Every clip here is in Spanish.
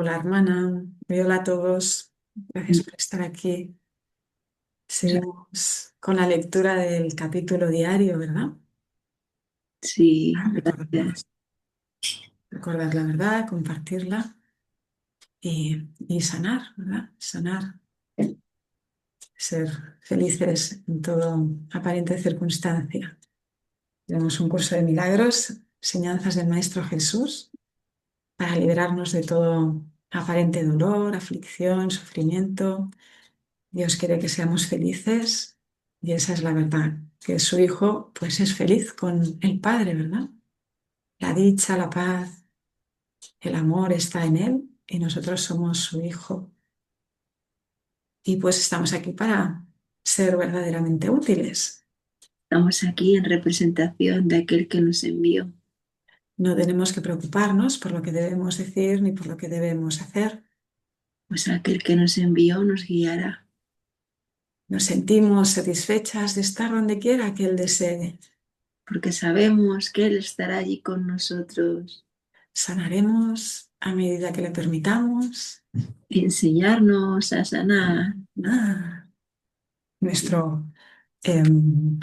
Hola hermana, hola a todos. Gracias por estar aquí. Seguimos con la lectura del capítulo diario, ¿verdad? Sí, Para gracias. recordar la verdad, compartirla y sanar, ¿verdad? Sanar, ser felices en todo aparente circunstancia. Tenemos un curso de milagros, enseñanzas del Maestro Jesús, para liberarnos de todo aparente dolor, aflicción, sufrimiento. Dios quiere que seamos felices y esa es la verdad, que su Hijo pues es feliz con el Padre, ¿verdad? La dicha, la paz, el amor está en Él y nosotros somos su Hijo. Y pues estamos aquí para ser verdaderamente útiles. Estamos aquí en representación de aquel que nos envió. No tenemos que preocuparnos por lo que debemos decir ni por lo que debemos hacer. Pues aquel que nos envió nos guiará, Nos sentimos satisfechas de estar donde quiera que Él desee. porque sabemos que Él estará allí con nosotros, Sanaremos a medida que le permitamos. enseñarnos a sanar. Ah, nuestro em,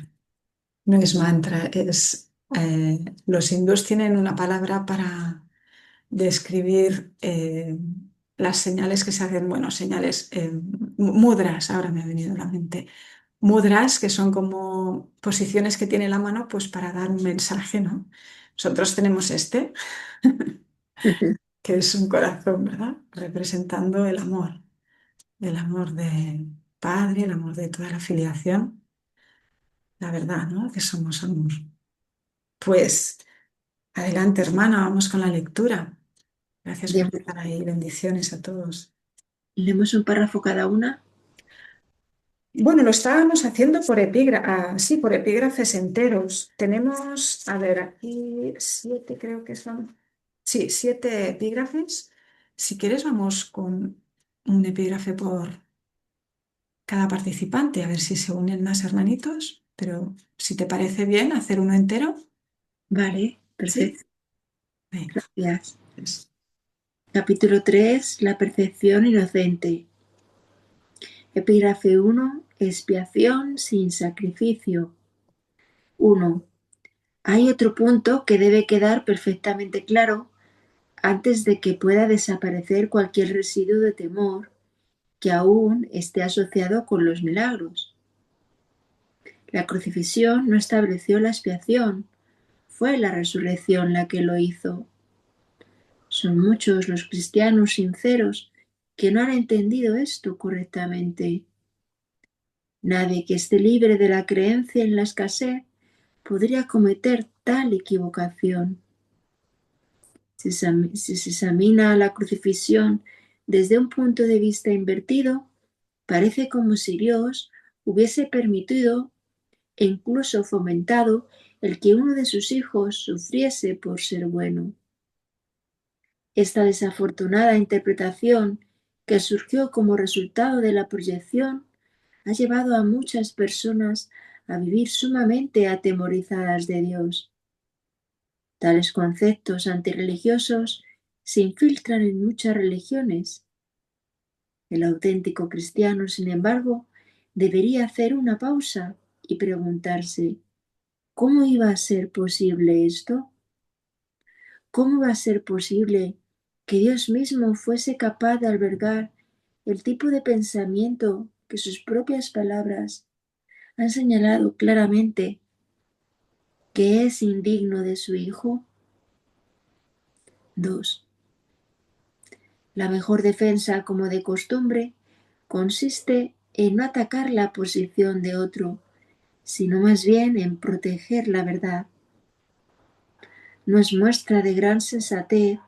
no es mantra, los hindús tienen una palabra para describir las señales que se hacen, bueno, señales, mudras, ahora me ha venido a la mente. Mudras, que son como posiciones que tiene la mano, pues para dar un mensaje, ¿no? Nosotros tenemos este, que es un corazón, ¿verdad? Representando el amor del Padre, el amor de toda la filiación, la verdad, ¿no? Que somos amor. Pues adelante, hermana, vamos con la lectura. Gracias por Demos- estar ahí. Bendiciones a todos. Leemos un párrafo cada una. Bueno, lo estábamos haciendo por sí, por epígrafes enteros. Tenemos, a ver, aquí 7 creo que son. Sí, 7 epígrafes. Si quieres, vamos con un epígrafe por cada participante, a ver si se unen más hermanitos. Pero si te parece bien hacer uno entero, Vale, ¿sí? perfecto. Venga, Gracias. pues, Capítulo 3: La percepción inocente. Epígrafe 1: Expiación sin sacrificio. 1. Hay otro punto que debe quedar perfectamente claro antes de que pueda desaparecer cualquier residuo de temor que aún esté asociado con los milagros. La crucifixión no estableció la expiación, fue la resurrección la que lo hizo. Son muchos los cristianos sinceros que no han entendido esto correctamente. Nadie que esté libre de la creencia en la escasez podría cometer tal equivocación. Si se examina la crucifixión desde un punto de vista invertido, parece como si Dios hubiese permitido e incluso fomentado el que uno de sus hijos sufriese por ser bueno. Esta desafortunada interpretación, que surgió como resultado de la proyección, ha llevado a muchas personas a vivir sumamente atemorizadas de Dios. Tales conceptos antirreligiosos se infiltran en muchas religiones. El auténtico cristiano, sin embargo, debería hacer una pausa y preguntarse: ¿cómo iba a ser posible esto? ¿Cómo va a ser posible que Dios mismo fuese capaz de albergar el tipo de pensamiento que sus propias palabras han señalado claramente que es indigno de su Hijo? 2. La mejor defensa, como de costumbre, consiste en no atacar la posición de otro, sino más bien en proteger la verdad. No es muestra de gran sensatez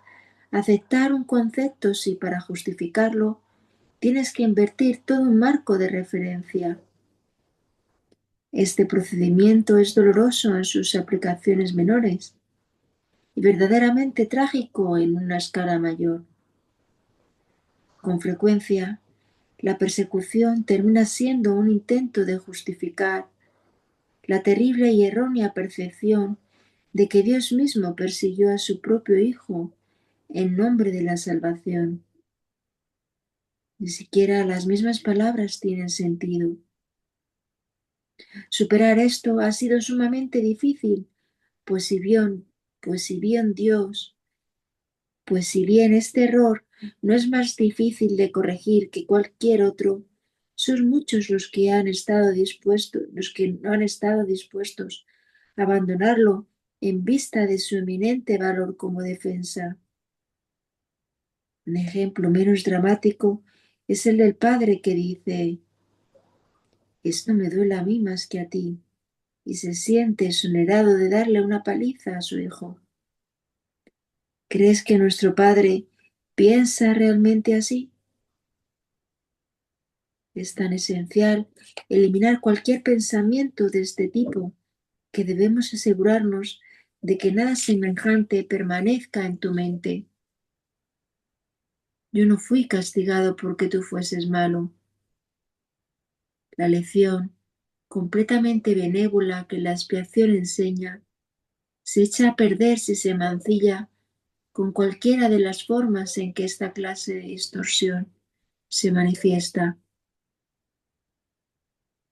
aceptar un concepto si para justificarlo tienes que invertir todo un marco de referencia. Este procedimiento es doloroso en sus aplicaciones menores y verdaderamente trágico en una escala mayor. Con frecuencia, la persecución termina siendo un intento de justificar la terrible y errónea percepción de que Dios mismo persiguió a su propio Hijo en nombre de la salvación. Ni siquiera las mismas palabras tienen sentido. Superar esto ha sido sumamente difícil, pues si bien, pues si bien Dios, pues si bien este error no es más difícil de corregir que cualquier otro, son muchos los que han estado dispuestos, los que no han estado dispuestos a abandonarlo en vista de su eminente valor como defensa. Un ejemplo menos dramático es el del padre que dice: esto me duele a mí más que a ti, y se siente exonerado de darle una paliza a su hijo. ¿Crees que nuestro padre piensa realmente así? Es tan esencial eliminar cualquier pensamiento de este tipo que debemos asegurarnos de que nada semejante permanezca en tu mente. Yo no fui castigado porque tú fueses malo. La lección, completamente benévola que la expiación enseña, se echa a perder si se mancilla con cualquiera de las formas en que esta clase de distorsión se manifiesta.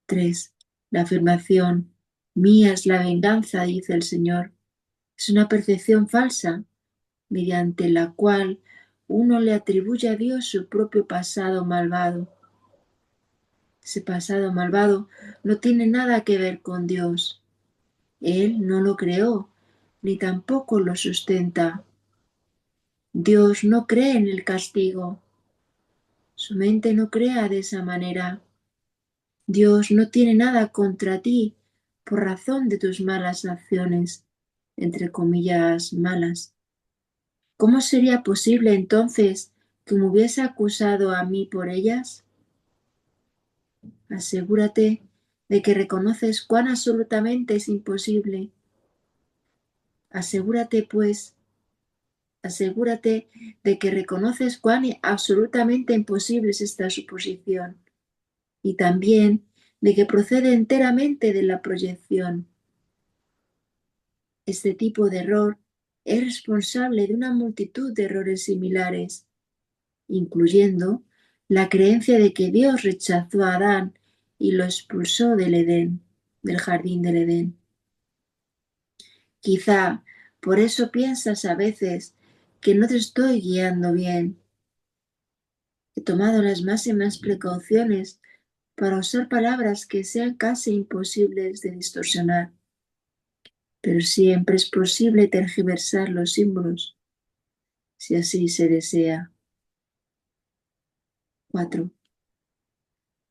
3. La afirmación, mía es la venganza, dice el Señor, es una percepción falsa, mediante la cual uno le atribuye a Dios su propio pasado malvado. Ese pasado malvado no tiene nada que ver con Dios. Él no lo creó, ni tampoco lo sustenta. Dios no cree en el castigo. Su mente no crea de esa manera. Dios no tiene nada contra ti por razón de tus malas acciones, entre comillas malas. ¿Cómo sería posible entonces que me hubiese acusado a mí por ellas? Asegúrate de que reconoces cuán absolutamente es imposible. Asegúrate, pues, asegúrate de que reconoces cuán absolutamente imposible es esta suposición y también de que procede enteramente de la proyección. Este tipo de error es responsable de una multitud de errores similares, incluyendo la creencia de que Dios rechazó a Adán y lo expulsó del Edén, del jardín del Edén. Quizá por eso piensas a veces que no te estoy guiando bien. He tomado las máximas precauciones para usar palabras que sean casi imposibles de distorsionar, pero siempre es posible tergiversar los símbolos, si así se desea. 4.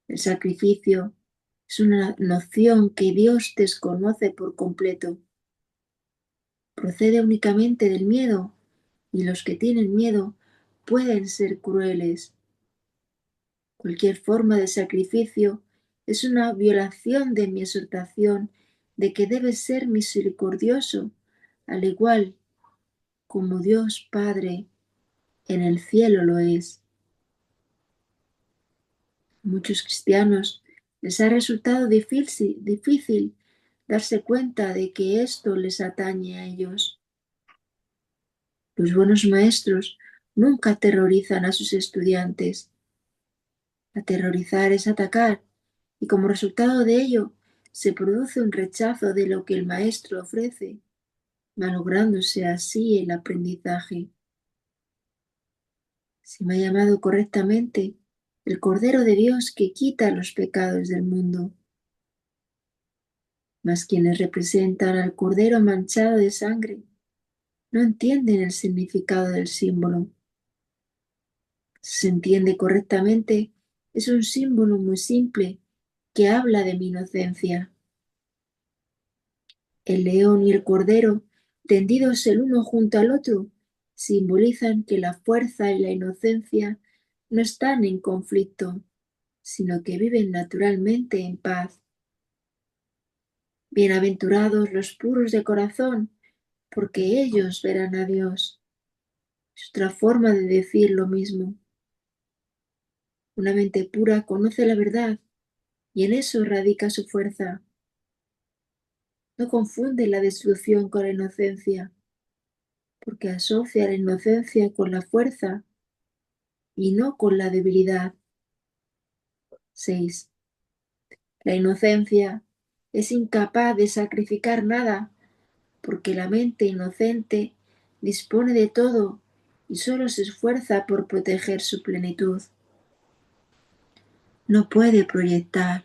El sacrificio es una noción que Dios desconoce por completo. Procede únicamente del miedo, y los que tienen miedo pueden ser crueles. Cualquier forma de sacrificio es una violación de mi exhortación de que debes ser misericordioso, al igual como Dios Padre en el cielo lo es. A muchos cristianos les ha resultado difícil darse cuenta de que esto les atañe a ellos. Los buenos maestros nunca aterrorizan a sus estudiantes. Aterrorizar es atacar, y como resultado de ello se produce un rechazo de lo que el maestro ofrece, malográndose así el aprendizaje. Se me ha llamado correctamente el Cordero de Dios que quita los pecados del mundo. Mas quienes representan al Cordero manchado de sangre no entienden el significado del símbolo. Si se entiende correctamente, es un símbolo muy simple que habla de mi inocencia. El león y el cordero, tendidos el uno junto al otro, simbolizan que la fuerza y la inocencia no están en conflicto, sino que viven naturalmente en paz. Bienaventurados los puros de corazón, porque ellos verán a Dios. Es otra forma de decir lo mismo. Una mente pura conoce la verdad y en eso radica su fuerza. No confunde la destrucción con la inocencia, porque asocia la inocencia con la fuerza y no con la debilidad. 6. La inocencia es incapaz de sacrificar nada, porque la mente inocente dispone de todo y solo se esfuerza por proteger su plenitud. No puede proyectar,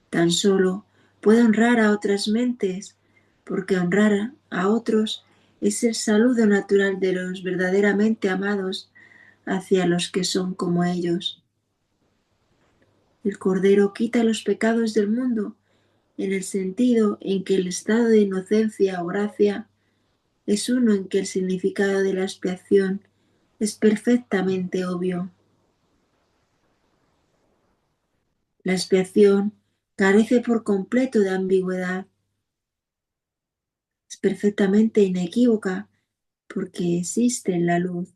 tan solo puede honrar a otras mentes, porque honrar a otros es el saludo natural de los verdaderamente amados hacia los que son como ellos. El Cordero quita los pecados del mundo en el sentido en que el estado de inocencia o gracia es uno en que el significado de la expiación es perfectamente obvio. La expiación carece por completo de ambigüedad, es perfectamente inequívoca porque existe en la luz.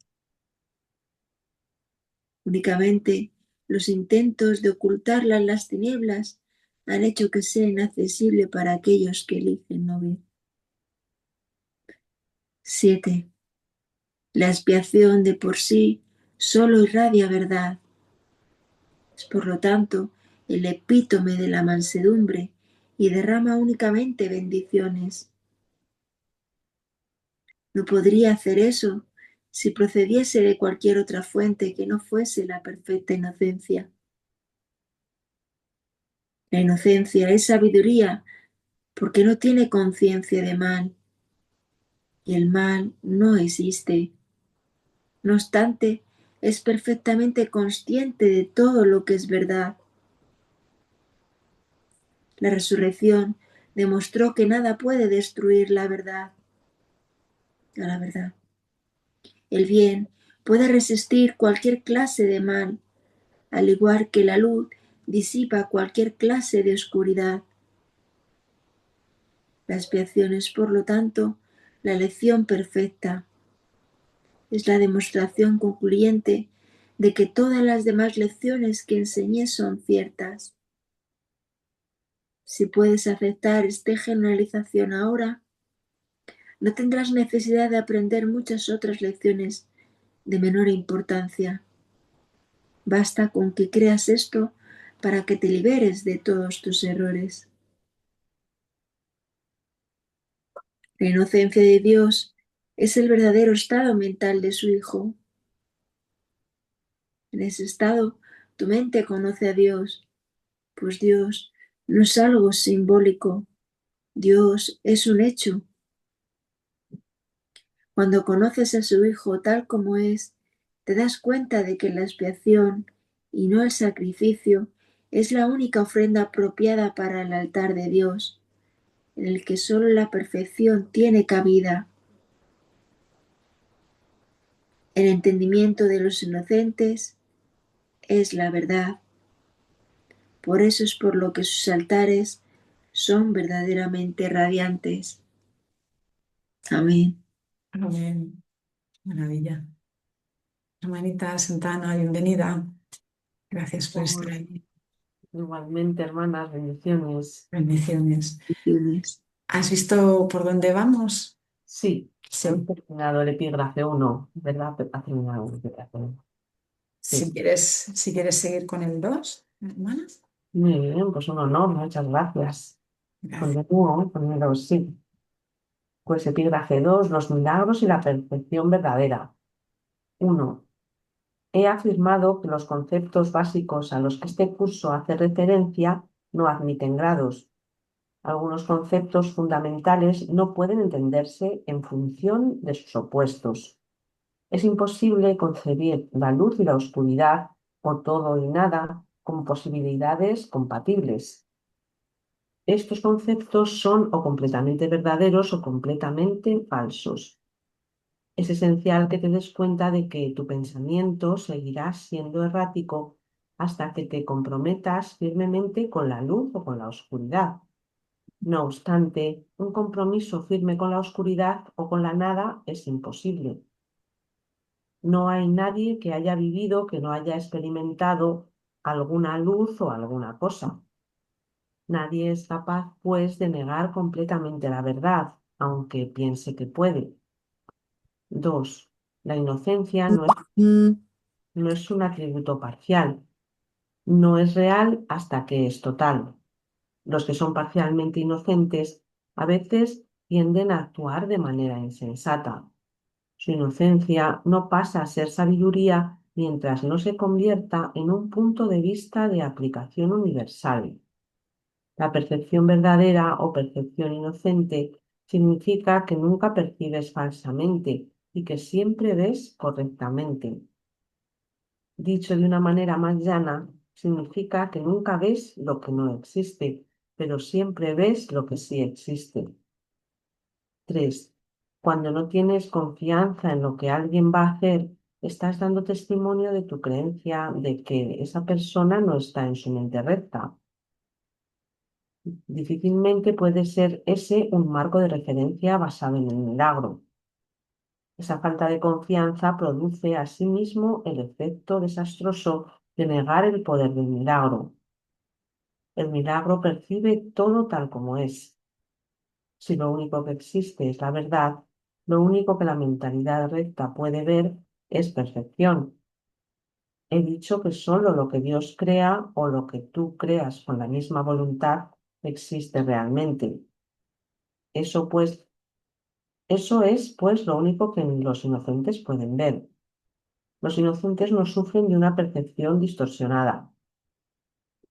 Únicamente los intentos de ocultarla en las tinieblas han hecho que sea inaccesible para aquellos que eligen no ver. 7. La expiación de por sí solo irradia verdad. Es por lo tanto el epítome de la mansedumbre y derrama únicamente bendiciones. No podría hacer eso si procediese de cualquier otra fuente que no fuese la perfecta inocencia. La inocencia es sabiduría porque no tiene conciencia de mal y el mal no existe. No obstante, es perfectamente consciente de todo lo que es verdad. La resurrección demostró que nada puede destruir la verdad. A la verdad. El bien puede resistir cualquier clase de mal, al igual que la luz disipa cualquier clase de oscuridad. La expiación es, por lo tanto, la lección perfecta. Es la demostración concluyente de que todas las demás lecciones que enseñé son ciertas. Si puedes aceptar esta generalización ahora, no tendrás necesidad de aprender muchas otras lecciones de menor importancia. Basta con que creas esto para que te liberes de todos tus errores. La inocencia de Dios es el verdadero estado mental de su Hijo. En ese estado, tu mente conoce a Dios, pues Dios no es algo simbólico, Dios es un hecho. Cuando conoces a su Hijo tal como es, te das cuenta de que la expiación y no el sacrificio es la única ofrenda apropiada para el altar de Dios, en el que solo la perfección tiene cabida. El entendimiento de los inocentes es la verdad. Por eso es por lo que sus altares son verdaderamente radiantes. Amén. Amén. Maravilla. Hermanita Santana, bienvenida. Gracias por estar Hola, ahí. igualmente, hermanas, bendiciones. Bendiciones. Bendiciones. ¿Has visto por dónde vamos? Sí, Sí. hemos terminado el epígrafe 1, ¿verdad? Ha terminado el epígrafe 1. Sí, Si quieres seguir con el 2, hermana. muy bien, pues un honor, muchas gracias. Gracias. Continúo con el 2, sí. Pues epígrafe 2, los milagros y la perfección verdadera. 1. He afirmado que los conceptos básicos a los que este curso hace referencia no admiten grados. Algunos conceptos fundamentales no pueden entenderse en función de sus opuestos. Es imposible concebir la luz y la oscuridad o todo y nada como posibilidades compatibles. Estos conceptos son o completamente verdaderos o completamente falsos. Es esencial que te des cuenta de que tu pensamiento seguirá siendo errático hasta que te comprometas firmemente con la luz o con la oscuridad. No obstante, un compromiso firme con la oscuridad o con la nada es imposible. No hay nadie que haya vivido que no haya experimentado alguna luz o alguna cosa. Nadie es capaz, pues, de negar completamente la verdad, aunque piense que puede. 2. La inocencia no es un atributo parcial. no es real hasta que es total. Los que son parcialmente inocentes a veces tienden a actuar de manera insensata. Su inocencia no pasa a ser sabiduría mientras no se convierta en un punto de vista de aplicación universal. La percepción verdadera o percepción inocente significa que nunca percibes falsamente y que siempre ves correctamente. Dicho de una manera más llana, significa que nunca ves lo que no existe, pero siempre ves lo que sí existe. 3. Cuando no tienes confianza en lo que alguien va a hacer, estás dando testimonio de tu creencia de que esa persona no está en su mente recta. Difícilmente puede ser ese un marco de referencia basado en el milagro. Esa falta de confianza produce asimismo el efecto desastroso de negar el poder del milagro. El milagro percibe todo tal como es. Si lo único que existe es la verdad, lo único que la mentalidad recta puede ver es perfección. He dicho que solo lo que Dios crea o lo que tú creas con la misma voluntad existe realmente. Eso es, pues, lo único que los inocentes pueden ver. Los inocentes no sufren de una percepción distorsionada.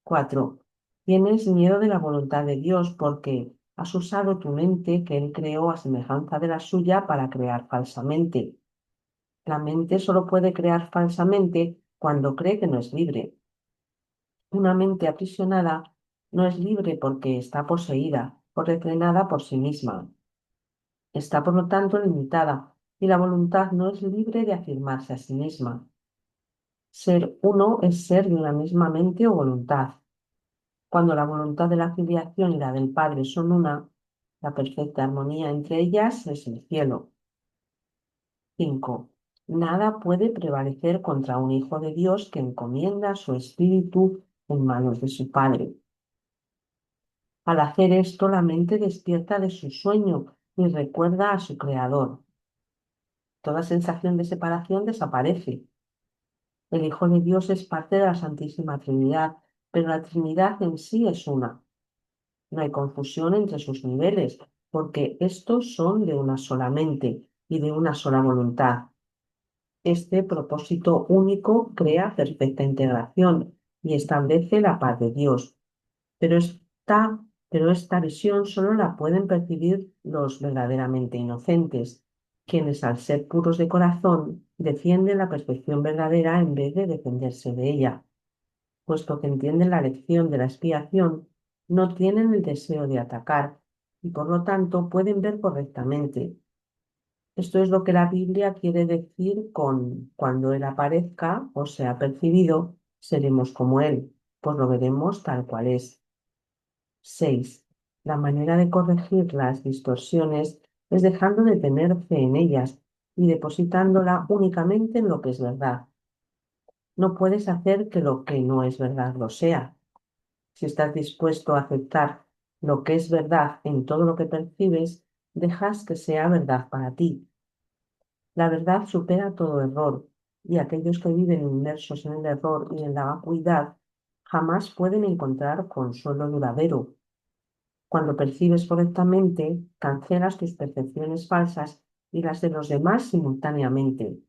4. Tienes miedo de la voluntad de Dios porque has usado tu mente que Él creó a semejanza de la suya para crear falsamente. La mente solo puede crear falsamente cuando cree que no es libre. Una mente aprisionada no es libre porque está poseída o refrenada por sí misma. Está, por lo tanto, limitada y la voluntad no es libre de afirmarse a sí misma. Ser uno es ser de una misma mente o voluntad. Cuando la voluntad de la filiación y la del Padre son una, la perfecta armonía entre ellas es el cielo. 5. Nada puede prevalecer contra un hijo de Dios que encomienda su espíritu en manos de su Padre. Al hacer esto, la mente despierta de su sueño y recuerda a su Creador. Toda sensación de separación desaparece. El Hijo de Dios es parte de la Santísima Trinidad, pero la Trinidad en sí es una. No hay confusión entre sus niveles, porque estos son de una sola mente y de una sola voluntad. Este propósito único crea perfecta integración y establece la paz de Dios. Pero esta visión solo la pueden percibir los verdaderamente inocentes, quienes al ser puros de corazón defienden la perfección verdadera en vez de defenderse de ella. Puesto que entienden la lección de la expiación, no tienen el deseo de atacar y por lo tanto pueden ver correctamente. Esto es lo que la Biblia quiere decir con cuando Él aparezca o sea percibido, seremos como Él, pues lo veremos tal cual es. 6. La manera de corregir las distorsiones es dejando de tener fe en ellas y depositándola únicamente en lo que es verdad. No puedes hacer que lo que no es verdad lo sea. Si estás dispuesto a aceptar lo que es verdad en todo lo que percibes, dejas que sea verdad para ti. La verdad supera todo error, y aquellos que viven inmersos en el error y en la vacuidad jamás pueden encontrar consuelo duradero. Cuando percibes correctamente, cancelas tus percepciones falsas y las de los demás simultáneamente.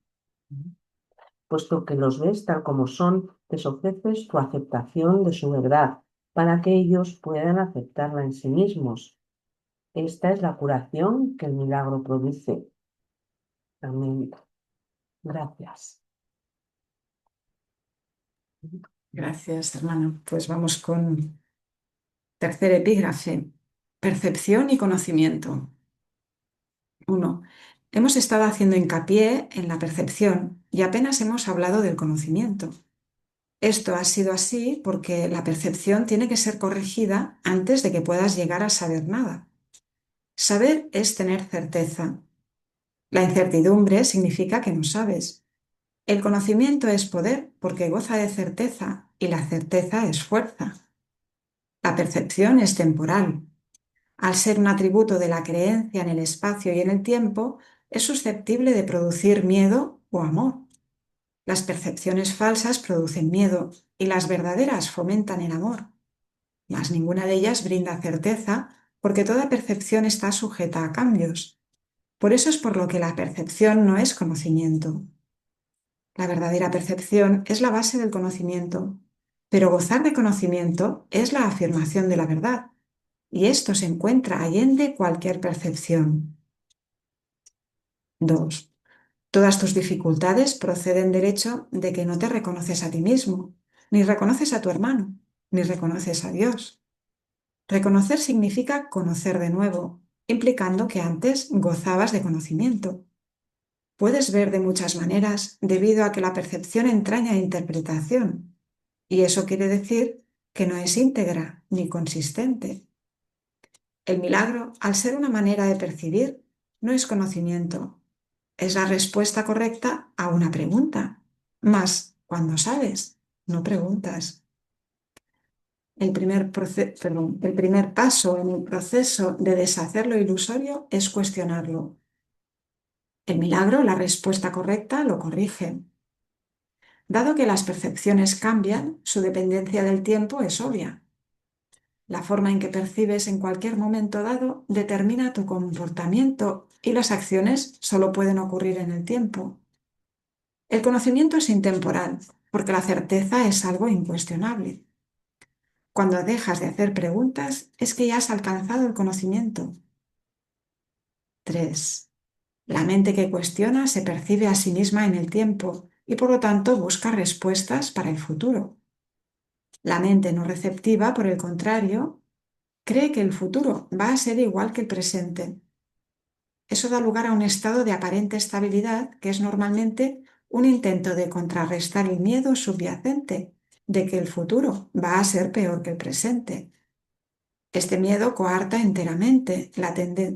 Puesto que los ves tal como son, les ofreces tu aceptación de su verdad, para que ellos puedan aceptarla en sí mismos. Esta es la curación que el milagro produce. Amén. Gracias. Gracias, hermano. Pues vamos con tercer epígrafe. Percepción y conocimiento. 1. Hemos estado haciendo hincapié en la percepción y apenas hemos hablado del conocimiento. Esto ha sido así porque la percepción tiene que ser corregida antes de que puedas llegar a saber nada. Saber es tener certeza. La incertidumbre significa que no sabes. El conocimiento es poder porque goza de certeza y la certeza es fuerza. La percepción es temporal. Al ser un atributo de la creencia en el espacio y en el tiempo, es susceptible de producir miedo o amor. Las percepciones falsas producen miedo y las verdaderas fomentan el amor, mas ninguna de ellas brinda certeza porque toda percepción está sujeta a cambios. Por eso es por lo que la percepción no es conocimiento. La verdadera percepción es la base del conocimiento, pero gozar de conocimiento es la afirmación de la verdad, y esto se encuentra allende cualquier percepción. 2. Todas tus dificultades proceden del hecho de que no te reconoces a ti mismo, ni reconoces a tu hermano, ni reconoces a Dios. Reconocer significa conocer de nuevo, implicando que antes gozabas de conocimiento. Puedes ver de muchas maneras debido a que la percepción entraña interpretación, y eso quiere decir que no es íntegra ni consistente. El milagro, al ser una manera de percibir, no es conocimiento, es la respuesta correcta a una pregunta. Mas, cuando sabes, no preguntas. El primer paso en el proceso de deshacer lo ilusorio es cuestionarlo. El milagro, la respuesta correcta, lo corrige. Dado que las percepciones cambian, su dependencia del tiempo es obvia. La forma en que percibes en cualquier momento dado determina tu comportamiento y las acciones solo pueden ocurrir en el tiempo. El conocimiento es intemporal, porque la certeza es algo incuestionable. Cuando dejas de hacer preguntas, es que ya has alcanzado el conocimiento. 3. La mente que cuestiona se percibe a sí misma en el tiempo y por lo tanto busca respuestas para el futuro. La mente no receptiva, por el contrario, cree que el futuro va a ser igual que el presente. Eso da lugar a un estado de aparente estabilidad que es normalmente un intento de contrarrestar el miedo subyacente de que el futuro va a ser peor que el presente. Este miedo coarta enteramente la tendencia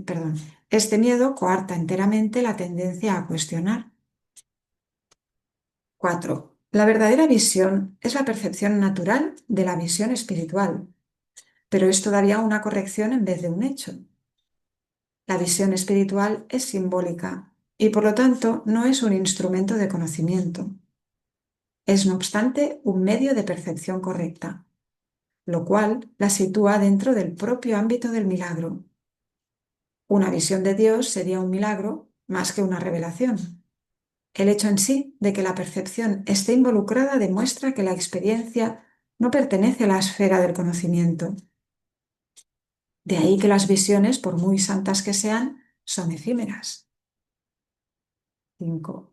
a cuestionar. 4. La verdadera visión es la percepción natural de la visión espiritual, pero es todavía una corrección en vez de un hecho. La visión espiritual es simbólica y por lo tanto no es un instrumento de conocimiento. Es no obstante un medio de percepción correcta, lo cual la sitúa dentro del propio ámbito del milagro. Una visión de Dios sería un milagro más que una revelación. El hecho en sí de que la percepción esté involucrada demuestra que la experiencia no pertenece a la esfera del conocimiento. De ahí que las visiones, por muy santas que sean, son efímeras. 5.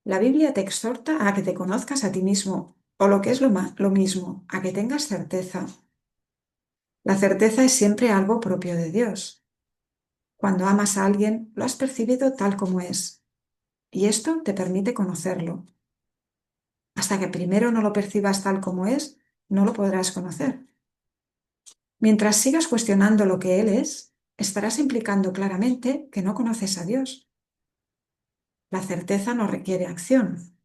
La Biblia te exhorta a que te conozcas a ti mismo, o lo que es lo mismo, a que tengas certeza. La certeza es siempre algo propio de Dios. Cuando amas a alguien, lo has percibido tal como es, y esto te permite conocerlo. Hasta que primero no lo percibas tal como es, no lo podrás conocer. Mientras sigas cuestionando lo que Él es, estarás implicando claramente que no conoces a Dios. La certeza no requiere acción.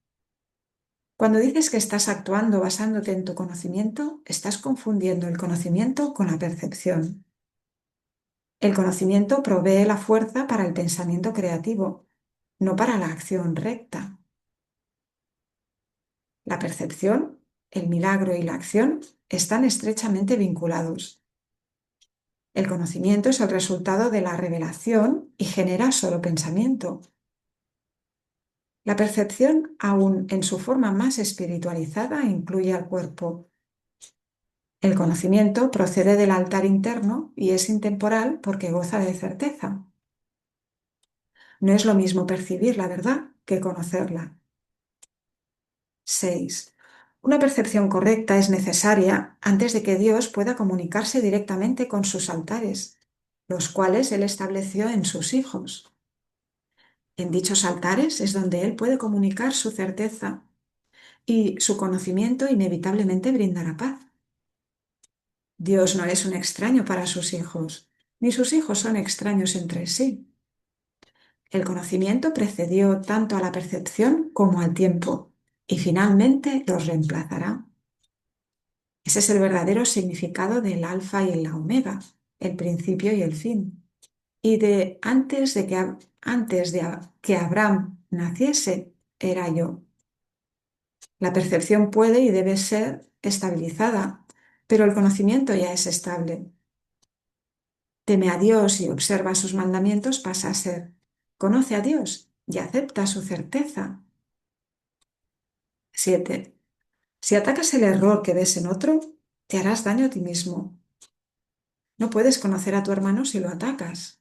Cuando dices que estás actuando basándote en tu conocimiento, estás confundiendo el conocimiento con la percepción. El conocimiento provee la fuerza para el pensamiento creativo, no para la acción recta. La percepción, el milagro y la acción están estrechamente vinculados. El conocimiento es el resultado de la revelación y genera solo pensamiento. La percepción, aun en su forma más espiritualizada, incluye al cuerpo. El conocimiento procede del altar interno y es intemporal porque goza de certeza. No es lo mismo percibir la verdad que conocerla. 6. Una percepción correcta es necesaria antes de que Dios pueda comunicarse directamente con sus altares, los cuales Él estableció en sus hijos. En dichos altares es donde Él puede comunicar su certeza y su conocimiento inevitablemente brindará paz. Dios no es un extraño para sus hijos, ni sus hijos son extraños entre sí. El conocimiento precedió tanto a la percepción como al tiempo, y finalmente los reemplazará. Ese es el verdadero significado del alfa y el omega, el principio y el fin. Y de antes de que Abraham naciese, era yo. La percepción puede y debe ser estabilizada, pero el conocimiento ya es estable. Teme a Dios y observa sus mandamientos pasa a ser conoce a Dios y acepta su certeza. 7. Si atacas el error que ves en otro, te harás daño a ti mismo. No puedes conocer a tu hermano si lo atacas.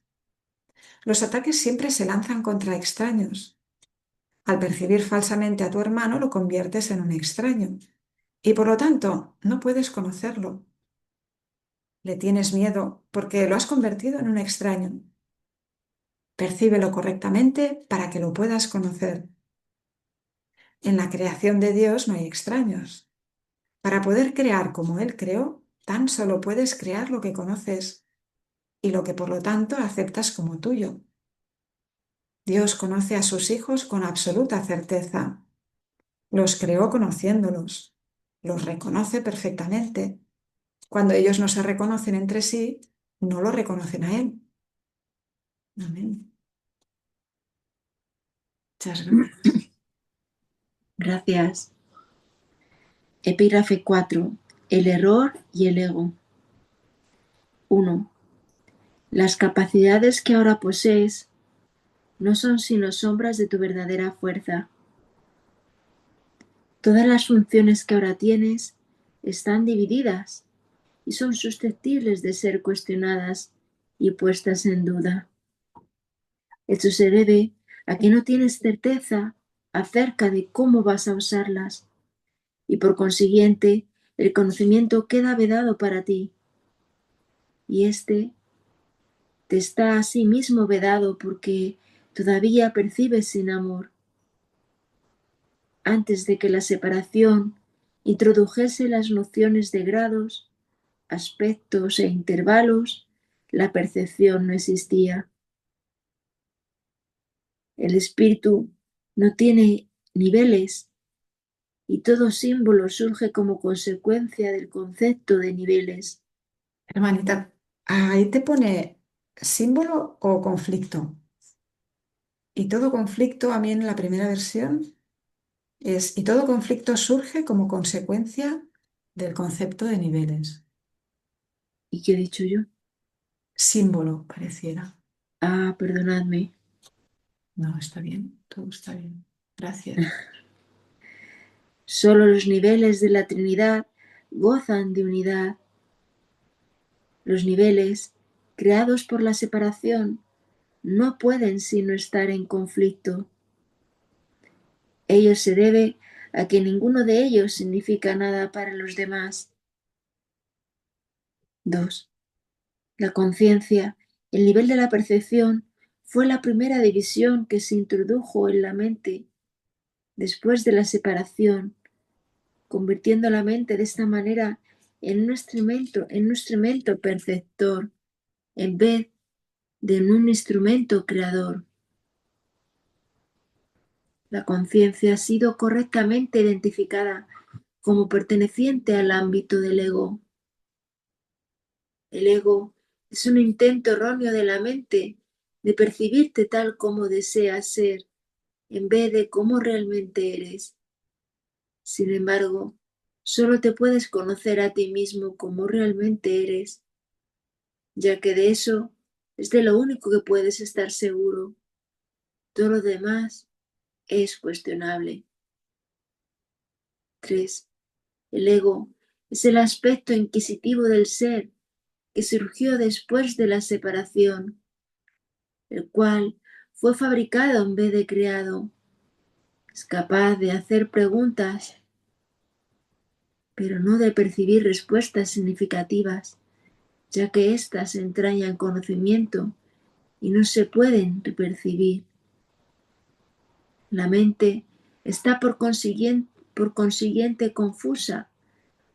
Los ataques siempre se lanzan contra extraños. Al percibir falsamente a tu hermano, lo conviertes en un extraño y por lo tanto no puedes conocerlo. Le tienes miedo porque lo has convertido en un extraño. Percíbelo correctamente para que lo puedas conocer. En la creación de Dios no hay extraños. Para poder crear como Él creó, tan solo puedes crear lo que conoces y lo que por lo tanto aceptas como tuyo. Dios conoce a sus hijos con absoluta certeza. Los creó conociéndolos. Los reconoce perfectamente. Cuando ellos no se reconocen entre sí, no lo reconocen a Él. Amén. Muchas gracias. Gracias. Epígrafe 4. El error y el ego. 1. Las capacidades que ahora posees no son sino sombras de tu verdadera fuerza. Todas las funciones que ahora tienes están divididas y son susceptibles de ser cuestionadas y puestas en duda. Esto se debe a que no tienes certeza acerca de cómo vas a usarlas y por consiguiente el conocimiento queda vedado para ti y este te está a sí mismo vedado porque todavía percibes sin amor. Antes de que la separación introdujese las nociones de grados, aspectos e intervalos, la percepción no existía. El espíritu no tiene niveles y todo símbolo surge como consecuencia del concepto de niveles. Hermanita, ahí te pone símbolo o conflicto. Y todo conflicto, a mí en la primera versión, y todo conflicto surge como consecuencia del concepto de niveles. ¿Y qué he dicho yo? Símbolo, pareciera. Ah, perdonadme. No, está bien, todo está bien. Gracias. Solo los niveles de la Trinidad gozan de unidad. Los niveles, creados por la separación, no pueden sino estar en conflicto. Ello se debe a que ninguno de ellos significa nada para los demás. 2. La conciencia, el nivel de la percepción, fue la primera división que se introdujo en la mente después de la separación, convirtiendo la mente de esta manera en un instrumento perceptor en vez de en un instrumento creador. La conciencia ha sido correctamente identificada como perteneciente al ámbito del ego. El ego es un intento erróneo de la mente de percibirte tal como deseas ser en vez de cómo realmente eres. Sin embargo, solo te puedes conocer a ti mismo como realmente eres, ya que de eso es de lo único que puedes estar seguro. Todo lo demás es cuestionable. 3. El ego es el aspecto inquisitivo del ser que surgió después de la separación, el cual fue fabricado en vez de creado. Es capaz de hacer preguntas, pero no de percibir respuestas significativas, ya que éstas entrañan conocimiento y no se pueden percibir. La mente está por consiguiente confusa,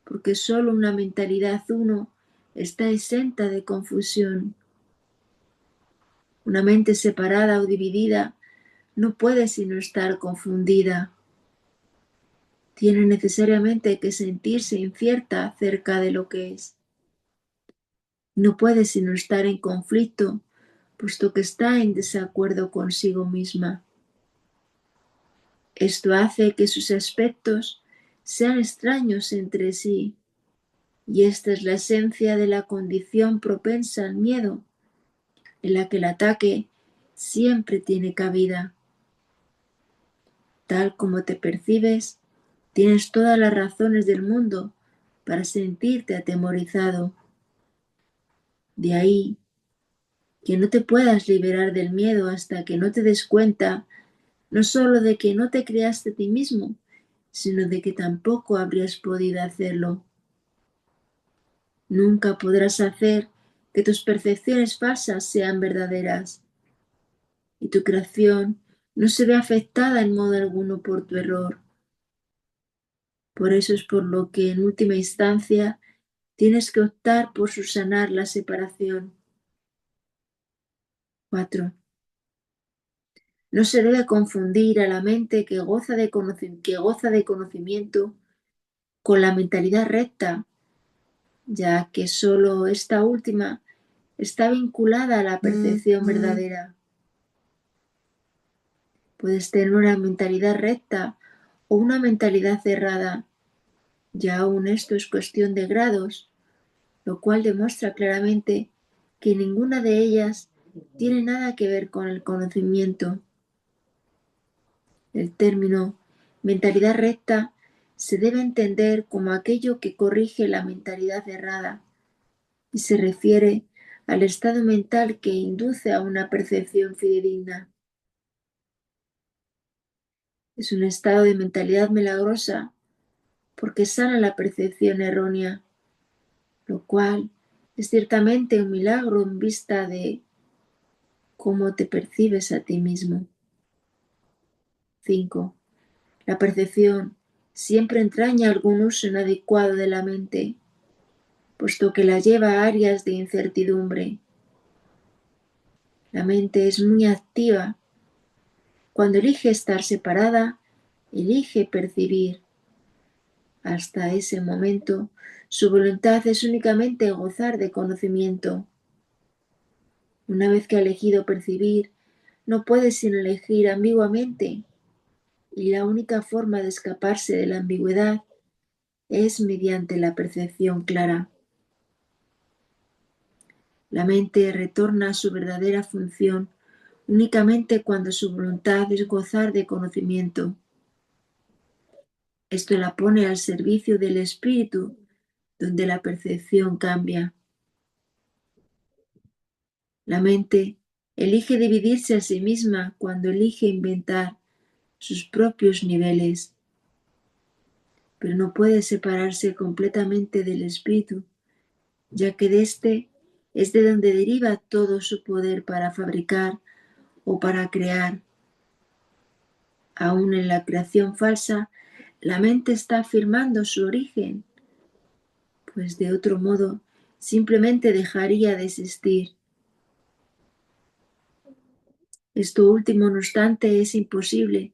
porque solo una mentalidad uno está exenta de confusión. Una mente separada o dividida no puede sino estar confundida. Tiene necesariamente que sentirse incierta acerca de lo que es. No puede sino estar en conflicto, puesto que está en desacuerdo consigo misma. Esto hace que sus aspectos sean extraños entre sí. Y esta es la esencia de la condición propensa al miedo, en la que el ataque siempre tiene cabida. Tal como te percibes, tienes todas las razones del mundo para sentirte atemorizado. De ahí que no te puedas liberar del miedo hasta que no te des cuenta no solo de que no te creaste a ti mismo, sino de que tampoco habrías podido hacerlo. Nunca podrás hacer que tus percepciones falsas sean verdaderas y tu creación no se ve afectada en modo alguno por tu error. Por eso es por lo que en última instancia tienes que optar por subsanar la separación. 4. No se debe confundir a la mente que goza de conocimiento con la mentalidad recta, ya que sólo esta última está vinculada a la percepción verdadera. Puedes tener una mentalidad recta o una mentalidad cerrada, y aún esto es cuestión de grados, lo cual demuestra claramente que ninguna de ellas tiene nada que ver con el conocimiento. El término mentalidad recta se debe entender como aquello que corrige la mentalidad errada y se refiere al estado mental que induce a una percepción fidedigna. Es un estado de mentalidad milagrosa porque sana la percepción errónea, lo cual es ciertamente un milagro en vista de cómo te percibes a ti mismo. 5. La percepción siempre entraña algún uso inadecuado de la mente, puesto que la lleva a áreas de incertidumbre. La mente es muy activa. Cuando elige estar separada, elige percibir. Hasta ese momento, su voluntad es únicamente gozar de conocimiento. Una vez que ha elegido percibir, no puede sino elegir ambiguamente, y la única forma de escaparse de la ambigüedad es mediante la percepción clara. La mente retorna a su verdadera función únicamente cuando su voluntad es gozar de conocimiento. Esto la pone al servicio del espíritu, donde la percepción cambia. La mente elige dividirse a sí misma cuando elige inventar sus propios niveles, pero no puede separarse completamente del espíritu, ya que de éste es de donde deriva todo su poder para fabricar o para crear. Aún en la creación falsa, la mente está afirmando su origen, pues de otro modo simplemente dejaría de existir. Esto último, no obstante, es imposible,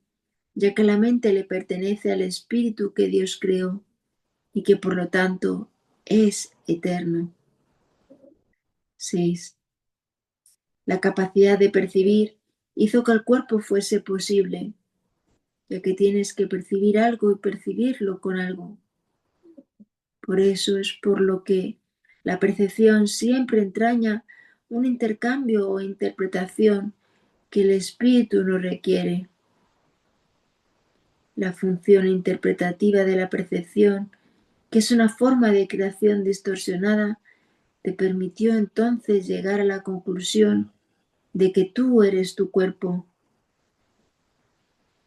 ya que la mente le pertenece al espíritu que Dios creó y que por lo tanto es eterno. 6. La capacidad de percibir hizo que el cuerpo fuese posible, ya que tienes que percibir algo y percibirlo con algo. Por eso es por lo que la percepción siempre entraña un intercambio o interpretación que el espíritu no requiere. La función interpretativa de la percepción, que es una forma de creación distorsionada, te permitió entonces llegar a la conclusión de que tú eres tu cuerpo,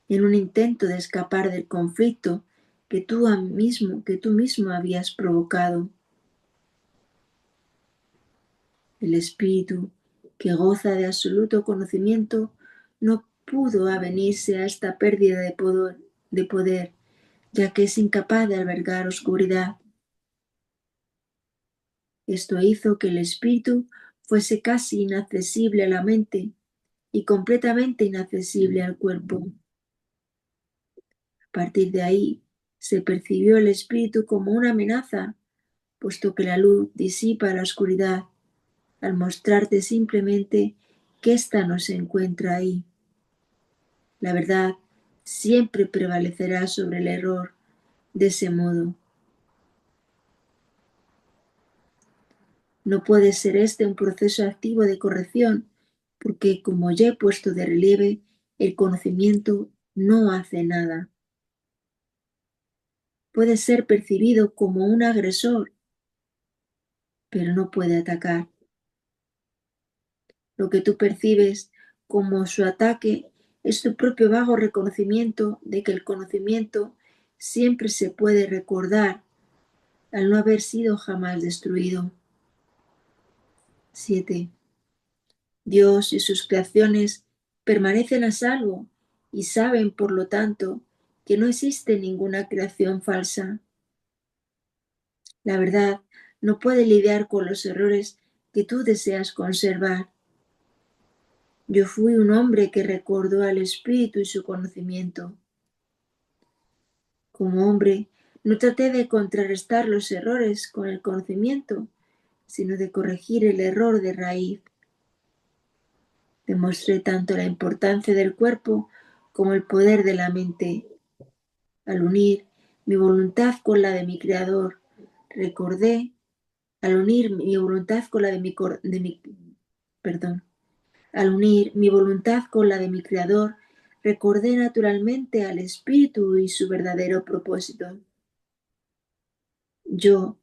en un intento de escapar del conflicto que tú mismo habías provocado. El espíritu, que goza de absoluto conocimiento, no pudo avenirse a esta pérdida de poder, ya que es incapaz de albergar oscuridad. Esto hizo que el espíritu fuese casi inaccesible a la mente y completamente inaccesible al cuerpo. A partir de ahí, se percibió el espíritu como una amenaza, puesto que la luz disipa la oscuridad al mostrarte simplemente que ésta no se encuentra ahí. La verdad siempre prevalecerá sobre el error, de ese modo. No puede ser este un proceso activo de corrección, porque, como ya he puesto de relieve, el conocimiento no hace nada. Puede ser percibido como un agresor, pero no puede atacar. Lo que tú percibes como su ataque es tu propio vago reconocimiento de que el conocimiento siempre se puede recordar al no haber sido jamás destruido. 7. Dios y sus creaciones permanecen a salvo y saben, por lo tanto, que no existe ninguna creación falsa. La verdad no puede lidiar con los errores que tú deseas conservar. Yo fui un hombre que recordó al Espíritu y su conocimiento. Como hombre, no traté de contrarrestar los errores con el conocimiento, sino de corregir el error de raíz. Demostré tanto la importancia del cuerpo como el poder de la mente. Al unir mi voluntad con la de mi Creador, recordé, al unir mi voluntad con la de al unir mi voluntad con la de mi Creador, recordé naturalmente al Espíritu y su verdadero propósito. Yo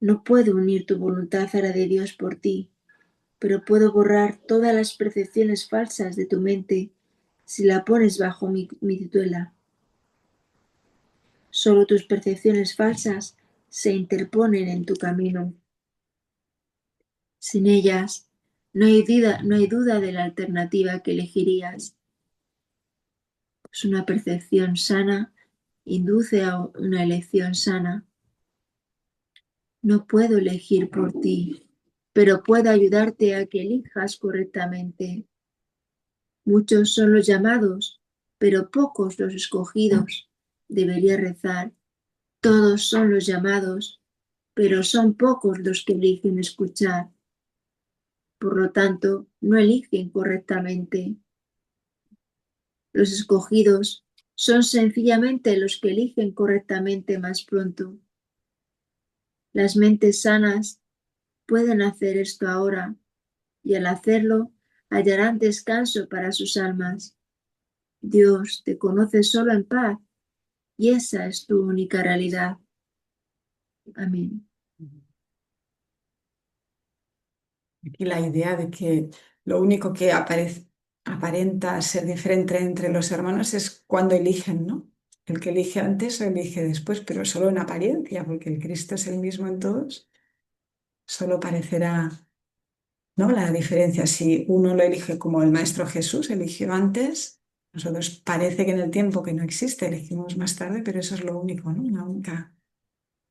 no puedo unir tu voluntad a la de Dios por ti, pero puedo borrar todas las percepciones falsas de tu mente si la pones bajo mi tutela. Solo tus percepciones falsas se interponen en tu camino. Sin ellas, no hay duda de la alternativa que elegirías. Pues una percepción sana induce a una elección sana. No puedo elegir por ti, pero puedo ayudarte a que elijas correctamente. Muchos son los llamados, pero pocos los escogidos. Debería rezar. Todos son los llamados, pero son pocos los que eligen escuchar. Por lo tanto, no eligen correctamente. Los escogidos son sencillamente los que eligen correctamente más pronto. Las mentes sanas pueden hacer esto ahora y al hacerlo hallarán descanso para sus almas. Dios te conoce solo en paz y esa es tu única realidad. Amén. Aquí la idea de que lo único que aparenta ser diferente entre los hermanos es cuando eligen, ¿no? El que elige antes o elige después, pero solo en apariencia, porque el Cristo es el mismo en todos, solo parecerá, ¿no? La diferencia, si uno lo elige como el Maestro Jesús eligió antes, nosotros parece que en el tiempo que no existe elegimos más tarde, pero eso es lo único, ¿no? La única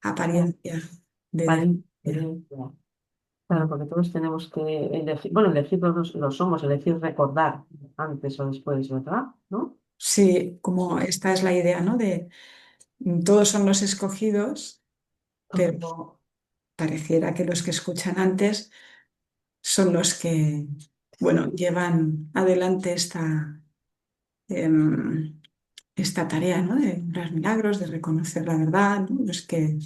apariencia de Vale, diferencia. claro, porque todos tenemos que elegir, bueno, elegir lo somos, elegir recordar antes o después, ¿verdad? ¿No? Sí, como esta es la idea, ¿no? De todos son los escogidos, pero pareciera que los que escuchan antes son los que, bueno, llevan adelante em, esta tarea, ¿no? De los milagros, de reconocer la verdad, ¿no? Los que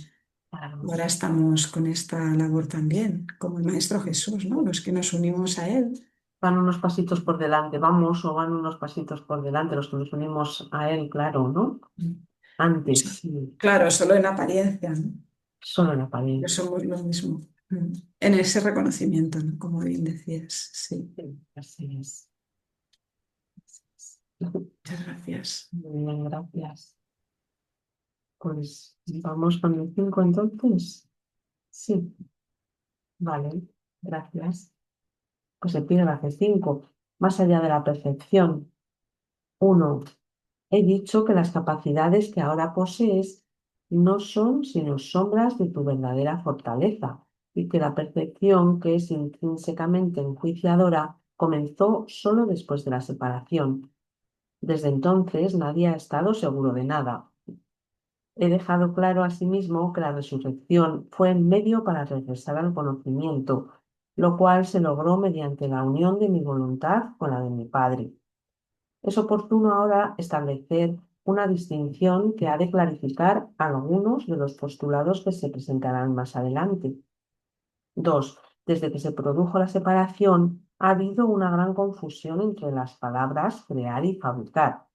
Claro. ahora estamos con esta labor también, como el Maestro Jesús, ¿no? Los que nos unimos a Él. Van unos pasitos por delante, vamos o van unos pasitos por delante, los que nos unimos a él, claro, ¿no? Antes, So- sí, Claro, solo en apariencia, ¿no? solo en la Pero apariencia. somos lo mismo. En ese reconocimiento, ¿no? Como bien decías, sí. Sí, así es. Así es. Muchas gracias. Muy bien, gracias. Pues vamos con el 5 entonces. Sí, vale, gracias. Pues epígrafe 5. Más allá de la percepción. 1. He dicho que las capacidades que ahora posees no son sino sombras de tu verdadera fortaleza y que la percepción, que es intrínsecamente enjuiciadora, comenzó solo después de la separación. Desde entonces nadie ha estado seguro de nada. He dejado claro asimismo que la resurrección fue el medio para regresar al conocimiento, lo cual se logró mediante la unión de mi voluntad con la de mi Padre. Es oportuno ahora establecer una distinción que ha de clarificar algunos de los postulados que se presentarán más adelante. 2. Desde que se produjo la separación, ha habido una gran confusión entre las palabras crear y fabricar.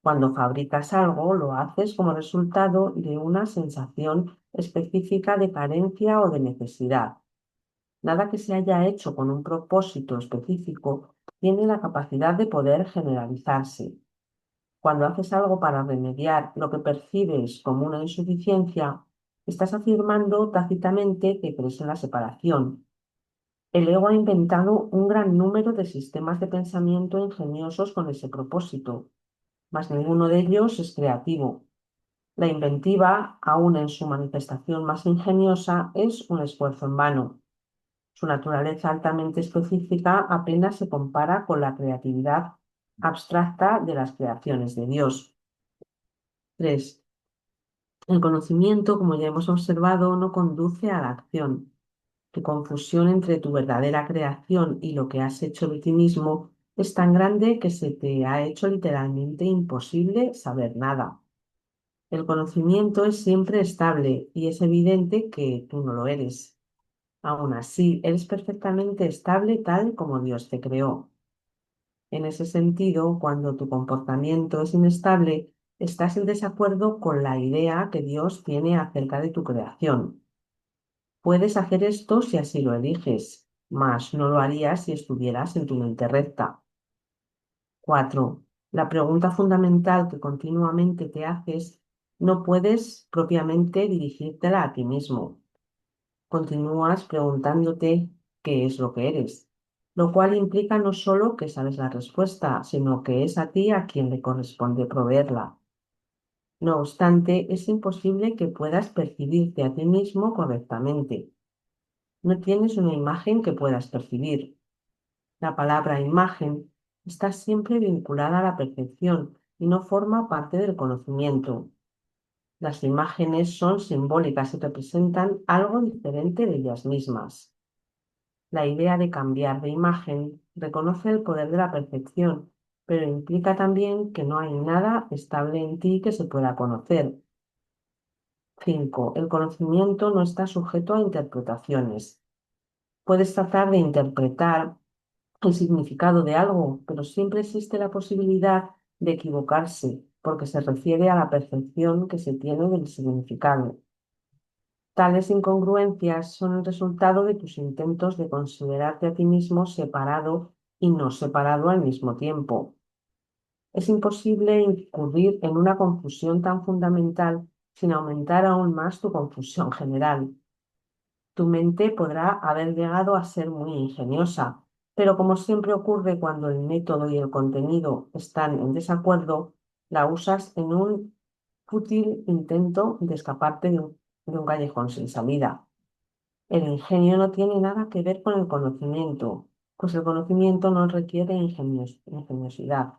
Cuando fabricas algo, lo haces como resultado de una sensación específica de carencia o de necesidad. Nada que se haya hecho con un propósito específico tiene la capacidad de poder generalizarse. Cuando haces algo para remediar lo que percibes como una insuficiencia, estás afirmando tácitamente que crees en la separación. El ego ha inventado un gran número de sistemas de pensamiento ingeniosos con ese propósito, mas ninguno de ellos es creativo. La inventiva, aun en su manifestación más ingeniosa, es un esfuerzo en vano. Su naturaleza altamente específica apenas se compara con la creatividad abstracta de las creaciones de Dios. 3. El conocimiento, como ya hemos observado, no conduce a la acción. Tu confusión entre tu verdadera creación y lo que has hecho de ti mismo es tan grande que se te ha hecho literalmente imposible saber nada. El conocimiento es siempre estable y es evidente que tú no lo eres. Aún así, eres perfectamente estable tal como Dios te creó. En ese sentido, cuando tu comportamiento es inestable, estás en desacuerdo con la idea que Dios tiene acerca de tu creación. Puedes hacer esto si así lo eliges, mas no lo harías si estuvieras en tu mente recta. 4. La pregunta fundamental que continuamente te haces, no puedes propiamente dirigírtela a ti mismo. Continúas preguntándote qué es lo que eres, lo cual implica no solo que sabes la respuesta, sino que es a ti a quien le corresponde proveerla. No obstante, es imposible que puedas percibirte a ti mismo correctamente. No tienes una imagen que puedas percibir. La palabra imagen está siempre vinculada a la percepción y no forma parte del conocimiento. Las imágenes son simbólicas y representan algo diferente de ellas mismas. La idea de cambiar de imagen reconoce el poder de la percepción, pero implica también que no hay nada estable en ti que se pueda conocer. 5. El conocimiento no está sujeto a interpretaciones. Puedes tratar de interpretar el significado de algo, pero siempre existe la posibilidad de equivocarse, porque se refiere a la percepción que se tiene del significado. Tales incongruencias son el resultado de tus intentos de considerarte a ti mismo separado y no separado al mismo tiempo. Es imposible incurrir en una confusión tan fundamental sin aumentar aún más tu confusión general. Tu mente podrá haber llegado a ser muy ingeniosa, pero como siempre ocurre cuando el método y el contenido están en desacuerdo, la usas en un fútil intento de escaparte de un callejón sin salida. El ingenio no tiene nada que ver con el conocimiento, pues el conocimiento no requiere ingeniosidad.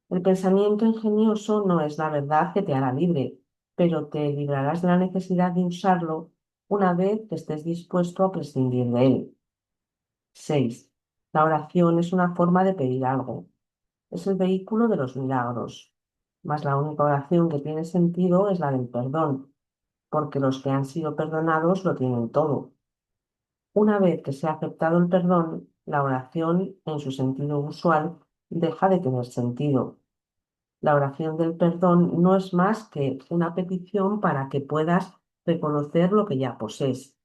El pensamiento ingenioso no es la verdad que te hará libre, pero te librarás de la necesidad de usarlo una vez que estés dispuesto a prescindir de él. 6. La oración es una forma de pedir algo. Es el vehículo de los milagros. Mas la única oración que tiene sentido es la del perdón, porque los que han sido perdonados lo tienen todo. Una vez que se ha aceptado el perdón, la oración, en su sentido usual, deja de tener sentido. La oración del perdón no es más que una petición para que puedas reconocer lo que ya posees.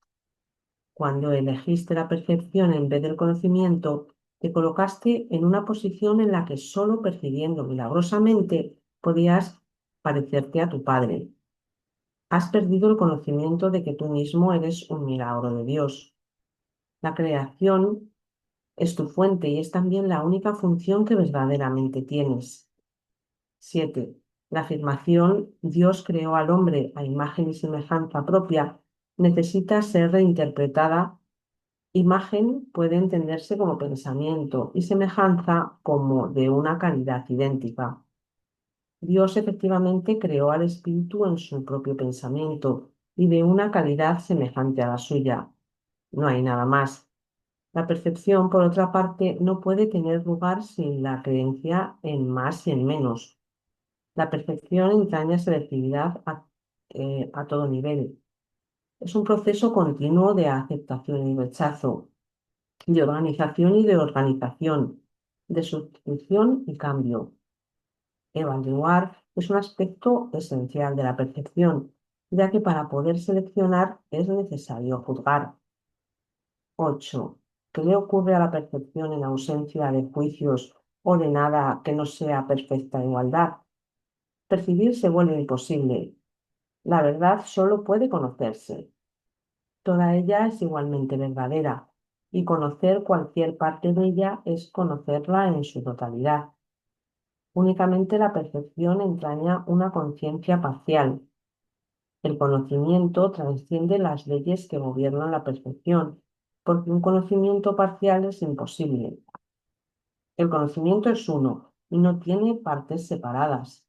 Cuando elegiste la percepción en vez del conocimiento, te colocaste en una posición en la que solo percibiendo milagrosamente podías parecerte a tu Padre. Has perdido el conocimiento de que tú mismo eres un milagro de Dios. La creación es tu fuente y es también la única función que verdaderamente tienes. 7. La afirmación Dios creó al hombre a imagen y semejanza propia necesita ser reinterpretada. Imagen puede entenderse como pensamiento y semejanza como de una calidad idéntica. Dios efectivamente creó al espíritu en su propio pensamiento y de una calidad semejante a la suya. No hay nada más. La percepción, por otra parte, no puede tener lugar sin la creencia en más y en menos. La perfección entraña selectividad a todo nivel. Es un proceso continuo de aceptación y rechazo, de organización y de organización, de sustitución y cambio. Evaluar es un aspecto esencial de la percepción, ya que para poder seleccionar es necesario juzgar. 8. ¿Qué le ocurre a la percepción en ausencia de juicios o de nada que no sea perfecta igualdad? Percibir se vuelve imposible. La verdad solo puede conocerse. Toda ella es igualmente verdadera, y conocer cualquier parte de ella es conocerla en su totalidad. Únicamente la percepción entraña una conciencia parcial. El conocimiento trasciende las leyes que gobiernan la percepción, porque un conocimiento parcial es imposible. El conocimiento es uno y no tiene partes separadas.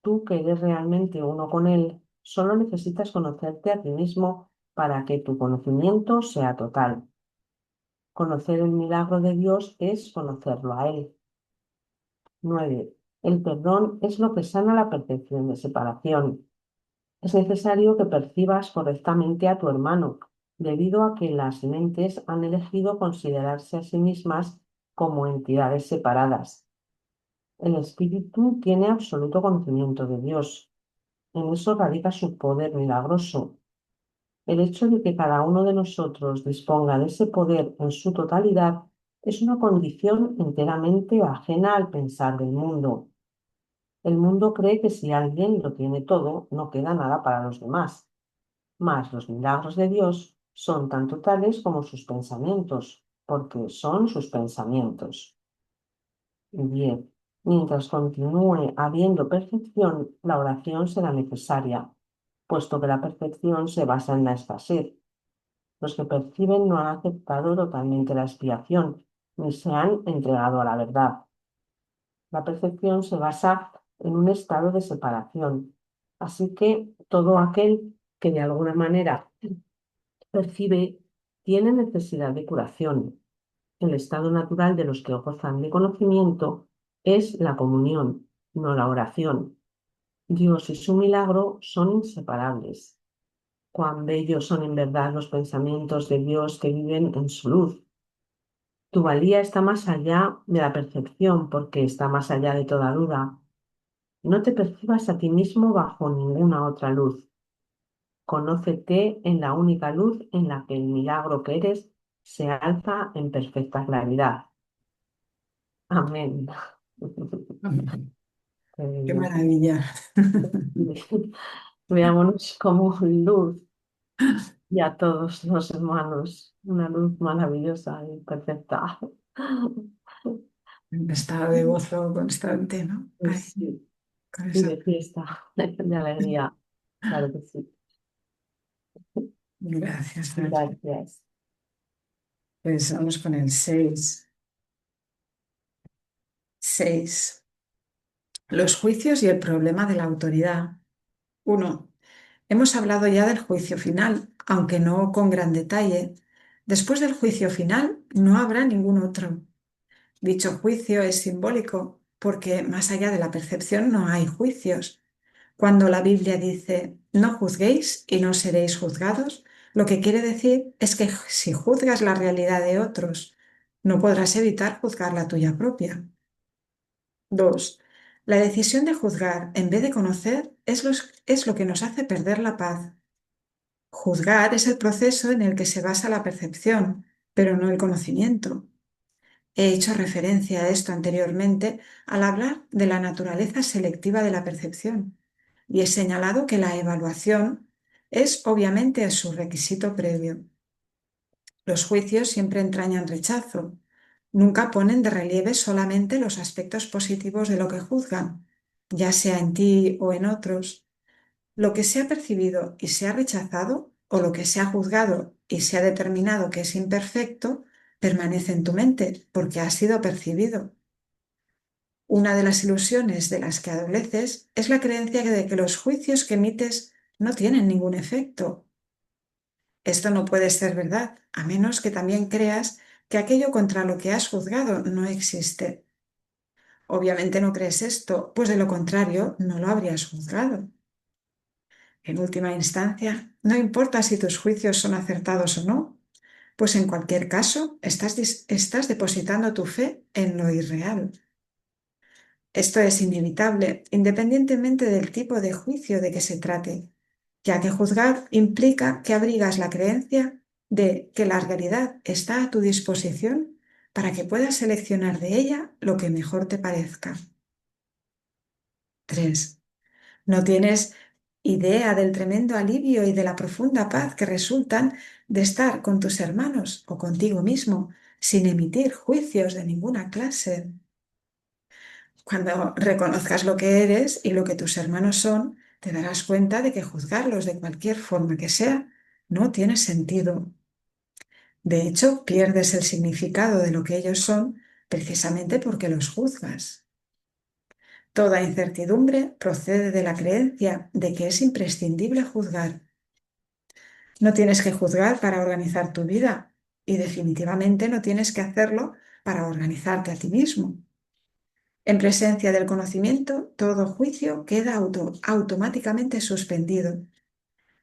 Tú, que eres realmente uno con él, solo necesitas conocerte a ti mismo para que tu conocimiento sea total. Conocer el milagro de Dios es conocerlo a Él. 9. El perdón es lo que sana la percepción de separación. Es necesario que percibas correctamente a tu hermano, debido a que las mentes han elegido considerarse a sí mismas como entidades separadas. El espíritu tiene absoluto conocimiento de Dios. En eso radica su poder milagroso. El hecho de que cada uno de nosotros disponga de ese poder en su totalidad es una condición enteramente ajena al pensar del mundo. El mundo cree que si alguien lo tiene todo, no queda nada para los demás. Mas los milagros de Dios son tan totales como sus pensamientos, porque son sus pensamientos. 10. Mientras continúe habiendo perfección, la oración será necesaria, puesto que la perfección se basa en la escasez. Los que perciben no han aceptado totalmente la expiación, ni se han entregado a la verdad. La percepción se basa en un estado de separación, así que todo aquel que de alguna manera percibe tiene necesidad de curación. El estado natural de los que gozan de conocimiento es la comunión, no la oración. Dios y su milagro son inseparables. Cuán bellos son en verdad los pensamientos de Dios que viven en su luz. Tu valía está más allá de la percepción porque está más allá de toda duda. No te percibas a ti mismo bajo ninguna otra luz. Conócete en la única luz en la que el milagro que eres se alza en perfecta claridad. Amén. Amén. Qué Qué bello. maravilla. Veámonos como luz y a todos los hermanos, una luz maravillosa y perfecta. Un estado de gozo constante, ¿no? Ay, Pues sí, con y eso. de fiesta, de alegría, claro que sí. Gracias, Nacho. Gracias. Pues vamos con el 6. 6. Los juicios y el problema de la autoridad. 1. Hemos hablado ya del juicio final, aunque no con gran detalle. Después del juicio final no habrá ningún otro. Dicho juicio es simbólico porque más allá de la percepción no hay juicios. Cuando la Biblia dice no juzguéis y no seréis juzgados, lo que quiere decir es que si juzgas la realidad de otros, no podrás evitar juzgar la tuya propia. 2. La decisión de juzgar en vez de conocer es lo que nos hace perder la paz. Juzgar es el proceso en el que se basa la percepción, pero no el conocimiento. He hecho referencia a esto anteriormente al hablar de la naturaleza selectiva de la percepción y he señalado que la evaluación es obviamente su requisito previo. Los juicios siempre entrañan rechazo, nunca ponen de relieve solamente los aspectos positivos de lo que juzgan, ya sea en ti o en otros. Lo que se ha percibido y se ha rechazado, o lo que se ha juzgado y se ha determinado que es imperfecto, permanece en tu mente porque ha sido percibido. Una de las ilusiones de las que adoleces es la creencia de que los juicios que emites no tienen ningún efecto. Esto no puede ser verdad, a menos que también creas que aquello contra lo que has juzgado no existe. obviamente no crees esto, pues de lo contrario no lo habrías juzgado. En última instancia, no importa si tus juicios son acertados o no, pues en cualquier caso estás depositando tu fe en lo irreal. Esto es inevitable, independientemente del tipo de juicio de que se trate, ya que juzgar implica que abrigas la creencia de que la realidad está a tu disposición para que puedas seleccionar de ella lo que mejor te parezca. 3. No tienes idea del tremendo alivio y de la profunda paz que resultan de estar con tus hermanos o contigo mismo sin emitir juicios de ninguna clase. Cuando reconozcas lo que eres y lo que tus hermanos son, te darás cuenta de que juzgarlos de cualquier forma que sea no tiene sentido. De hecho, pierdes el significado de lo que ellos son precisamente porque los juzgas. Toda incertidumbre procede de la creencia de que es imprescindible juzgar. No tienes que juzgar para organizar tu vida y definitivamente no tienes que hacerlo para organizarte a ti mismo. En presencia del conocimiento, todo juicio queda automáticamente suspendido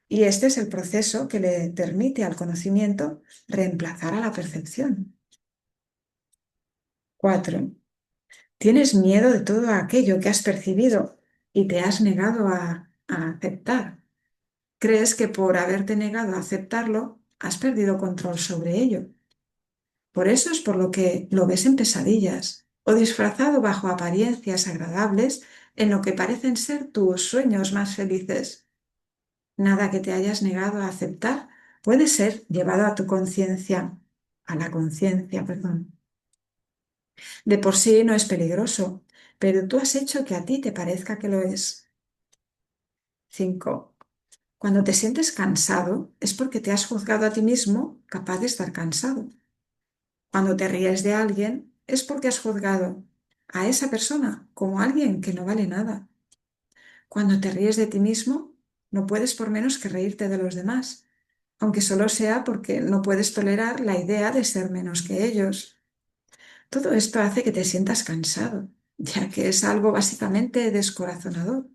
y este es el proceso que le permite al conocimiento reemplazar a la percepción. 4. Tienes miedo de todo aquello que has percibido y te has negado a aceptar. Crees que por haberte negado a aceptarlo, has perdido control sobre ello. Por eso es por lo que lo ves en pesadillas o disfrazado bajo apariencias agradables en lo que parecen ser tus sueños más felices. Nada que te hayas negado a aceptar puede ser llevado a la conciencia, perdón. De por sí no es peligroso, pero tú has hecho que a ti te parezca que lo es. 5. Cuando te sientes cansado es porque te has juzgado a ti mismo capaz de estar cansado. Cuando te ríes de alguien es porque has juzgado a esa persona como alguien que no vale nada. Cuando te ríes de ti mismo, no puedes por menos que reírte de los demás, aunque solo sea porque no puedes tolerar la idea de ser menos que ellos. Todo esto hace que te sientas cansado, ya que es algo básicamente descorazonador.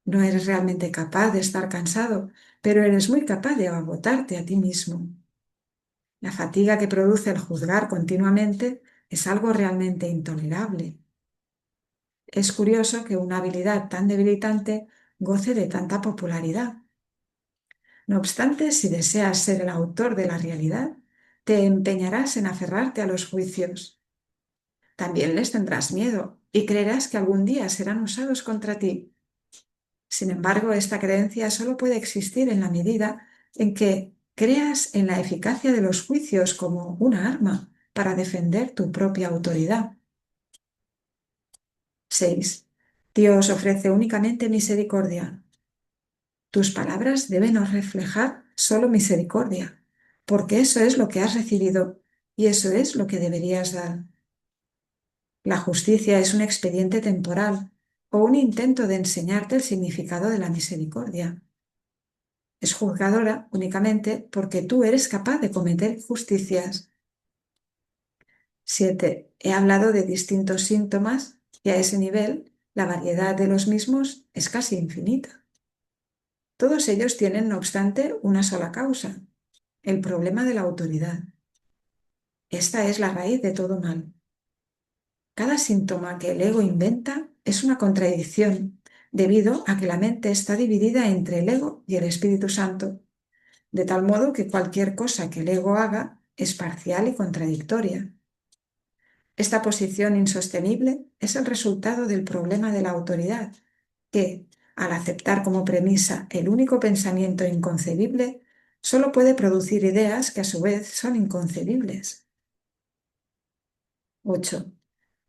No eres realmente capaz de estar cansado, pero eres muy capaz de agotarte a ti mismo. La fatiga que produce el juzgar continuamente es algo realmente intolerable. Es curioso que una habilidad tan debilitante goce de tanta popularidad. No obstante, si deseas ser el autor de la realidad, te empeñarás en aferrarte a los juicios. También les tendrás miedo y creerás que algún día serán usados contra ti. Sin embargo, esta creencia solo puede existir en la medida en que creas en la eficacia de los juicios como una arma para defender tu propia autoridad. 6. Dios ofrece únicamente misericordia. Tus palabras deben reflejar solo misericordia, porque eso es lo que has recibido y eso es lo que deberías dar. La justicia es un expediente temporal o un intento de enseñarte el significado de la misericordia. Es juzgadora únicamente porque tú eres capaz de cometer justicias. 7. He hablado de distintos síntomas y a ese nivel la variedad de los mismos es casi infinita. Todos ellos tienen, no obstante, una sola causa, el problema de la autoridad. Esta es la raíz de todo mal. Cada síntoma que el ego inventa es una contradicción, debido a que la mente está dividida entre el ego y el Espíritu Santo, de tal modo que cualquier cosa que el ego haga es parcial y contradictoria. Esta posición insostenible es el resultado del problema de la autoridad, que, al aceptar como premisa el único pensamiento inconcebible, solo puede producir ideas que a su vez son inconcebibles. 8.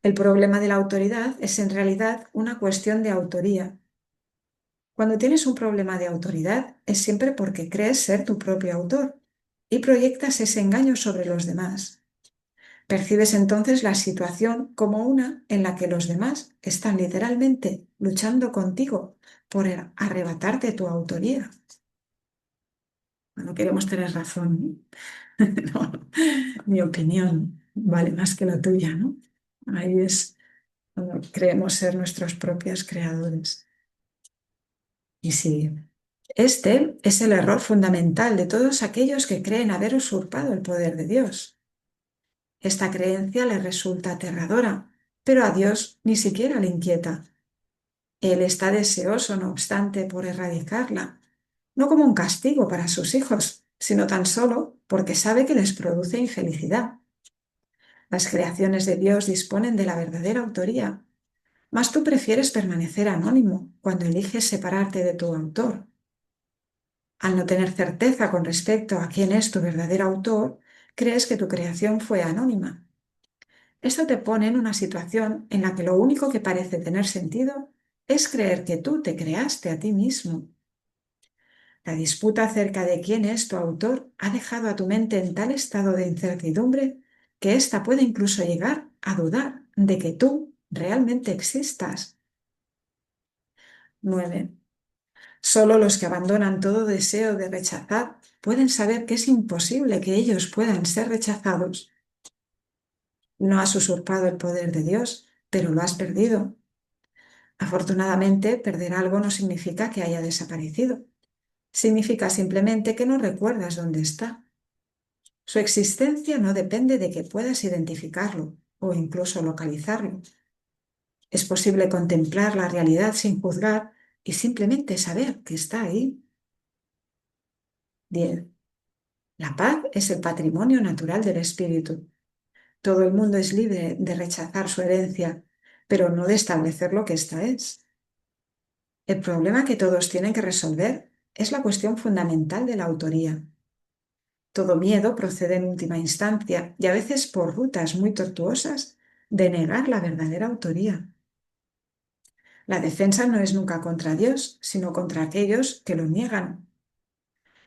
El problema de la autoridad es en realidad una cuestión de autoría. Cuando tienes un problema de autoridad es siempre porque crees ser tu propio autor y proyectas ese engaño sobre los demás. Percibes entonces la situación como una en la que los demás están literalmente luchando contigo por arrebatarte tu autoría. Bueno, queremos tener razón, ¿no? No, mi opinión vale más que la tuya, ¿no? Ahí es cuando creemos ser nuestros propios creadores. Y sí, este es el error fundamental de todos aquellos que creen haber usurpado el poder de Dios. Esta creencia les resulta aterradora, pero a Dios ni siquiera le inquieta. Él está deseoso, no obstante, por erradicarla, no como un castigo para sus hijos, sino tan solo porque sabe que les produce infelicidad. Las creaciones de Dios disponen de la verdadera autoría, mas tú prefieres permanecer anónimo cuando eliges separarte de tu autor. Al no tener certeza con respecto a quién es tu verdadero autor, crees que tu creación fue anónima. Esto te pone en una situación en la que lo único que parece tener sentido es creer que tú te creaste a ti mismo. La disputa acerca de quién es tu autor ha dejado a tu mente en tal estado de incertidumbre que ésta puede incluso llegar a dudar de que tú realmente existas. 9. Solo los que abandonan todo deseo de rechazar pueden saber que es imposible que ellos puedan ser rechazados. No has usurpado el poder de Dios, pero lo has perdido. Afortunadamente, perder algo no significa que haya desaparecido. Significa simplemente que no recuerdas dónde está. Su existencia no depende de que puedas identificarlo o incluso localizarlo. Es posible contemplar la realidad sin juzgar y simplemente saber que está ahí. 10. La paz es el patrimonio natural del espíritu. Todo el mundo es libre de rechazar su herencia, pero no de establecer lo que ésta es. El problema que todos tienen que resolver es la cuestión fundamental de la autoría. Todo miedo procede en última instancia, y a veces por rutas muy tortuosas, de negar la verdadera autoría. La defensa no es nunca contra Dios, sino contra aquellos que lo niegan.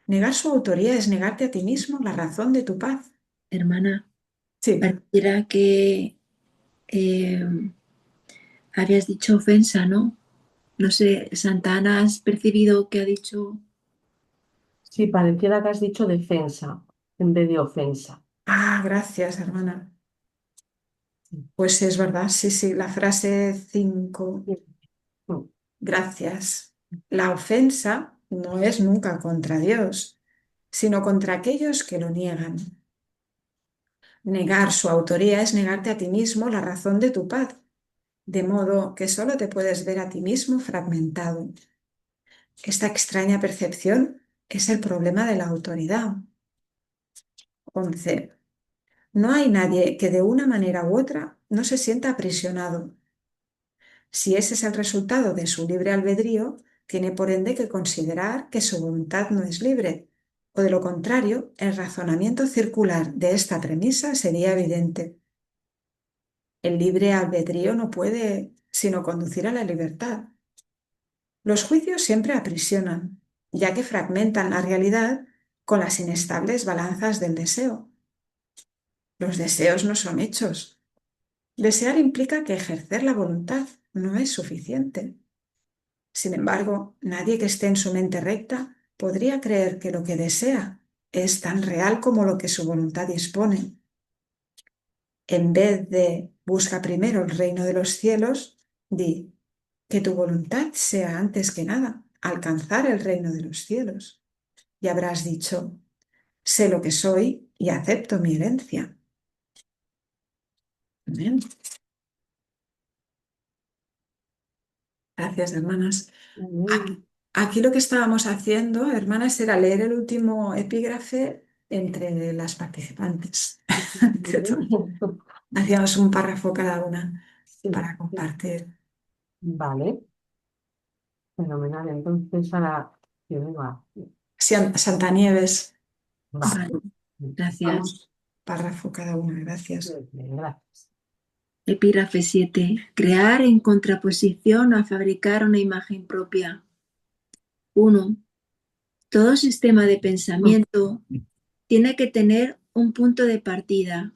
Negar su autoría es negarte a ti mismo la razón de tu paz. Hermana, Sí. pareciera que eh, habías dicho ofensa, ¿no? No sé, Santa Ana, ¿has percibido que ha dicho? Sí, pareciera que has dicho defensa en vez de ofensa. Ah, gracias, hermana. Pues es verdad, sí, sí, la frase 5. Mm. Gracias. La ofensa no es nunca contra Dios, sino contra aquellos que lo niegan. Negar su autoría es negarte a ti mismo la razón de tu paz, de modo que solo te puedes ver a ti mismo fragmentado. Esta extraña percepción es el problema de la autoridad. 11. No hay nadie que de una manera u otra no se sienta aprisionado. Si ese es el resultado de su libre albedrío, tiene por ende que considerar que su voluntad no es libre, o de lo contrario, el razonamiento circular de esta premisa sería evidente. El libre albedrío no puede sino conducir a la libertad. Los juicios siempre aprisionan, ya que fragmentan la realidad con las inestables balanzas del deseo. Los deseos no son hechos. Desear implica que ejercer la voluntad no es suficiente. Sin embargo, nadie que esté en su mente recta podría creer que lo que desea es tan real como lo que su voluntad dispone. En vez de busca primero el reino de los cielos, di que tu voluntad sea antes que nada alcanzar el reino de los cielos. Y habrás dicho, sé lo que soy y acepto mi herencia. Amén. Gracias, hermanas. Aquí, Mm. aquí lo que estábamos haciendo, hermanas, era leer el último epígrafe entre las participantes. Entre todas. Hacíamos un párrafo cada una Sí, para sí. compartir. Vale, fenomenal. Entonces, ahora, ¿qué va? Santa Nieves, Vale. Vale, gracias. vamos, párrafo cada una, gracias. Muy bien, gracias. Epígrafe 7. Crear en contraposición a fabricar una imagen propia. 1. Todo sistema de pensamiento tiene que tener un punto de partida.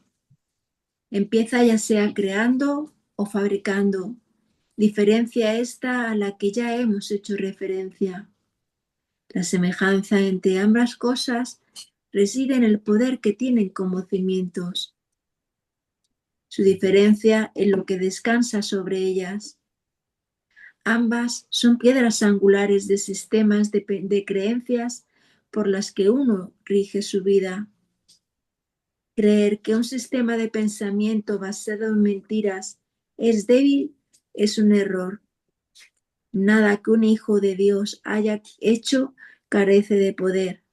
Empieza ya sea creando o fabricando. Diferencia esta a la que ya hemos hecho referencia. La semejanza entre ambas cosas reside en el poder que tienen como cimientos. su diferencia en lo que descansa sobre ellas. Ambas son piedras angulares de sistemas de creencias por las que uno rige su vida. Creer que un sistema de pensamiento basado en mentiras es débil es un error. Nada que un hijo de Dios haya hecho carece de poder.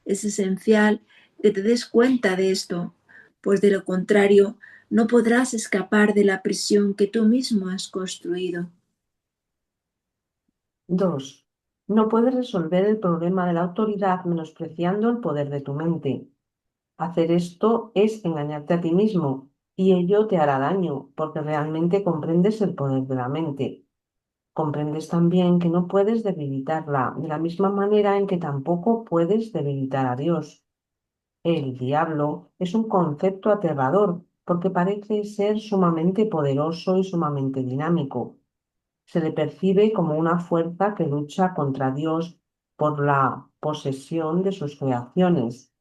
Es esencial que te des cuenta de esto, pues de lo contrario no podrás escapar de la prisión que tú mismo has construido. 2. No puedes resolver el problema de la autoridad menospreciando el poder de tu mente. Hacer esto es engañarte a ti mismo y ello te hará daño porque realmente comprendes el poder de la mente. Comprendes también que no puedes debilitarla de la misma manera en que tampoco puedes debilitar a Dios. El diablo es un concepto aterrador porque parece ser sumamente poderoso y sumamente dinámico. Se le percibe como una fuerza que lucha contra Dios por la posesión de sus creaciones.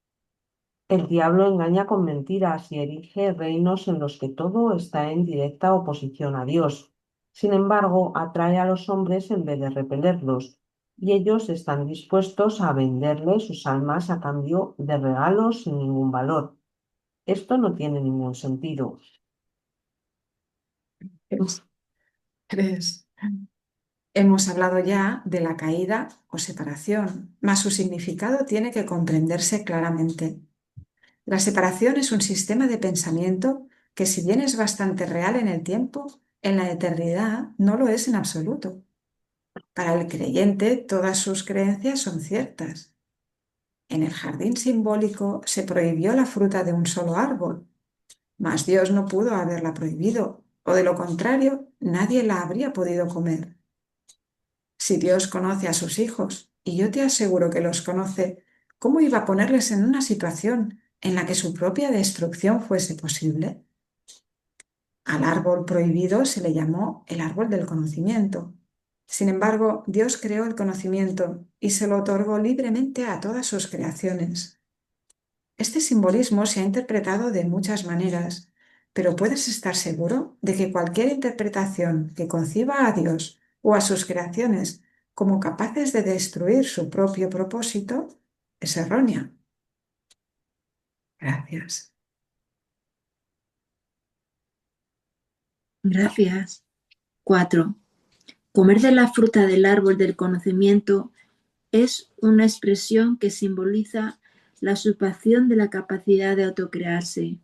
El diablo engaña con mentiras y erige reinos en los que todo está en directa oposición a Dios. Sin embargo, atrae a los hombres en vez de repelerlos, y ellos están dispuestos a venderle sus almas a cambio de regalos sin ningún valor. Esto no tiene ningún sentido. 3. Hemos hablado ya de la caída o separación, mas su significado tiene que comprenderse claramente. La separación es un sistema de pensamiento que, si bien es bastante real en el tiempo, en la eternidad no lo es en absoluto. Para el creyente, todas sus creencias son ciertas. En el jardín simbólico se prohibió la fruta de un solo árbol, mas Dios no pudo haberla prohibido, o de lo contrario, nadie la habría podido comer. Si Dios conoce a sus hijos, y yo te aseguro que los conoce, ¿cómo iba a ponerles en una situación en la que su propia destrucción fuese posible? Al árbol prohibido se le llamó el árbol del conocimiento. Sin embargo, Dios creó el conocimiento y se lo otorgó libremente a todas sus creaciones. Este simbolismo se ha interpretado de muchas maneras, pero puedes estar seguro de que cualquier interpretación que conciba a Dios o a sus creaciones como capaces de destruir su propio propósito es errónea. Gracias. Gracias. 4. Comer de la fruta del árbol del conocimiento es una expresión que simboliza la usurpación de la capacidad de autocrearse.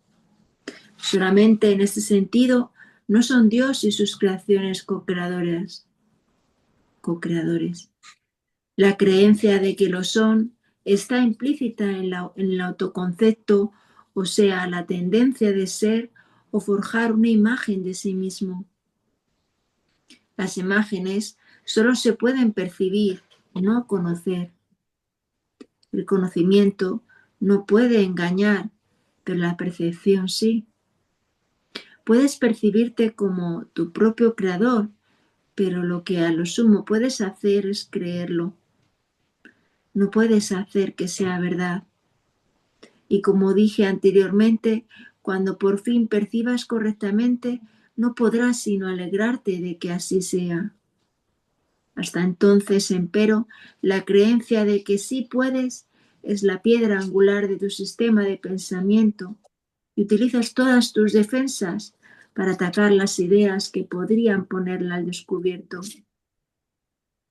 Solamente en este sentido no son Dios y sus creaciones co-creadores. La creencia de que lo son está implícita en el autoconcepto, o sea, la tendencia de ser o forjar una imagen de sí mismo. Las imágenes solo se pueden percibir, no conocer. El conocimiento no puede engañar, pero la percepción sí. Puedes percibirte como tu propio creador, pero lo que a lo sumo puedes hacer es creerlo. No puedes hacer que sea verdad. Y como dije anteriormente, cuando por fin percibas correctamente, no podrás sino alegrarte de que así sea. Hasta entonces, empero, la creencia de que sí puedes es la piedra angular de tu sistema de pensamiento y utilizas todas tus defensas para atacar las ideas que podrían ponerla al descubierto.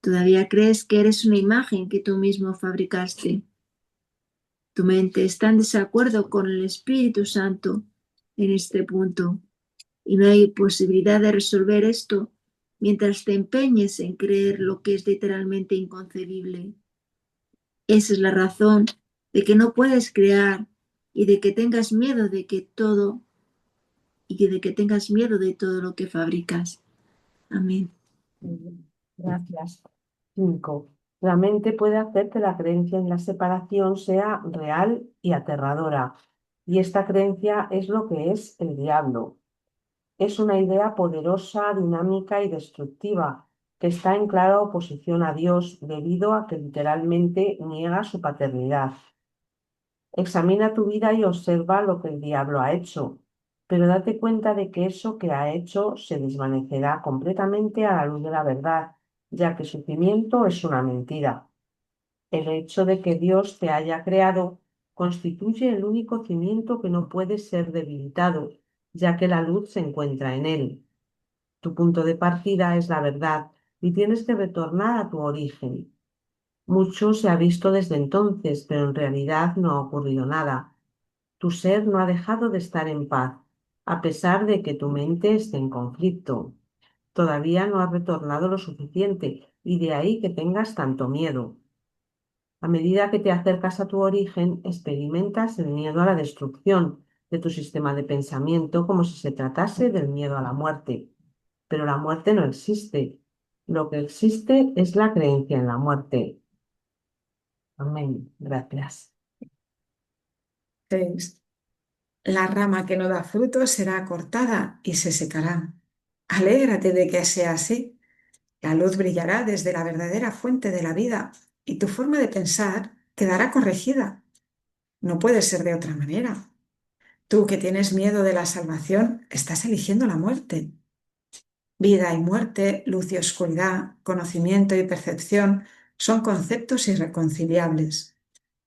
Todavía crees que eres una imagen que tú mismo fabricaste. Tu mente está en desacuerdo con el Espíritu Santo en este punto y no hay posibilidad de resolver esto mientras te empeñes en creer lo que es literalmente inconcebible. Esa es la razón de que no puedes crear y de que tengas miedo de que todo lo que fabricas. Amén. Gracias. 5. La mente puede hacer que la creencia en la separación sea real y aterradora, y esta creencia es lo que es el diablo. Es una idea poderosa, dinámica y destructiva, que está en clara oposición a Dios debido a que literalmente niega su paternidad. Examina tu vida y observa lo que el diablo ha hecho. pero date cuenta de que eso que ha hecho se desvanecerá completamente a la luz de la verdad, ya que su cimiento es una mentira. El hecho de que Dios te haya creado constituye el único cimiento que no puede ser debilitado, ya que la luz se encuentra en él. Tu punto de partida es la verdad y tienes que retornar a tu origen. Mucho se ha visto desde entonces, pero en realidad no ha ocurrido nada. Tu ser no ha dejado de estar en paz, a pesar de que tu mente esté en conflicto. Todavía no has retornado lo suficiente y de ahí que tengas tanto miedo. A medida que te acercas a tu origen, experimentas el miedo a la destrucción de tu sistema de pensamiento como si se tratase del miedo a la muerte. Pero la muerte no existe. Lo que existe es la creencia en la muerte. Amén. Gracias. 6. La rama que no da fruto será cortada y se secará. Alégrate de que sea así. La luz brillará desde la verdadera fuente de la vida y tu forma de pensar quedará corregida. No puede ser de otra manera. Tú que tienes miedo de la salvación, estás eligiendo la muerte. Vida y muerte, luz y oscuridad, conocimiento y percepción son conceptos irreconciliables.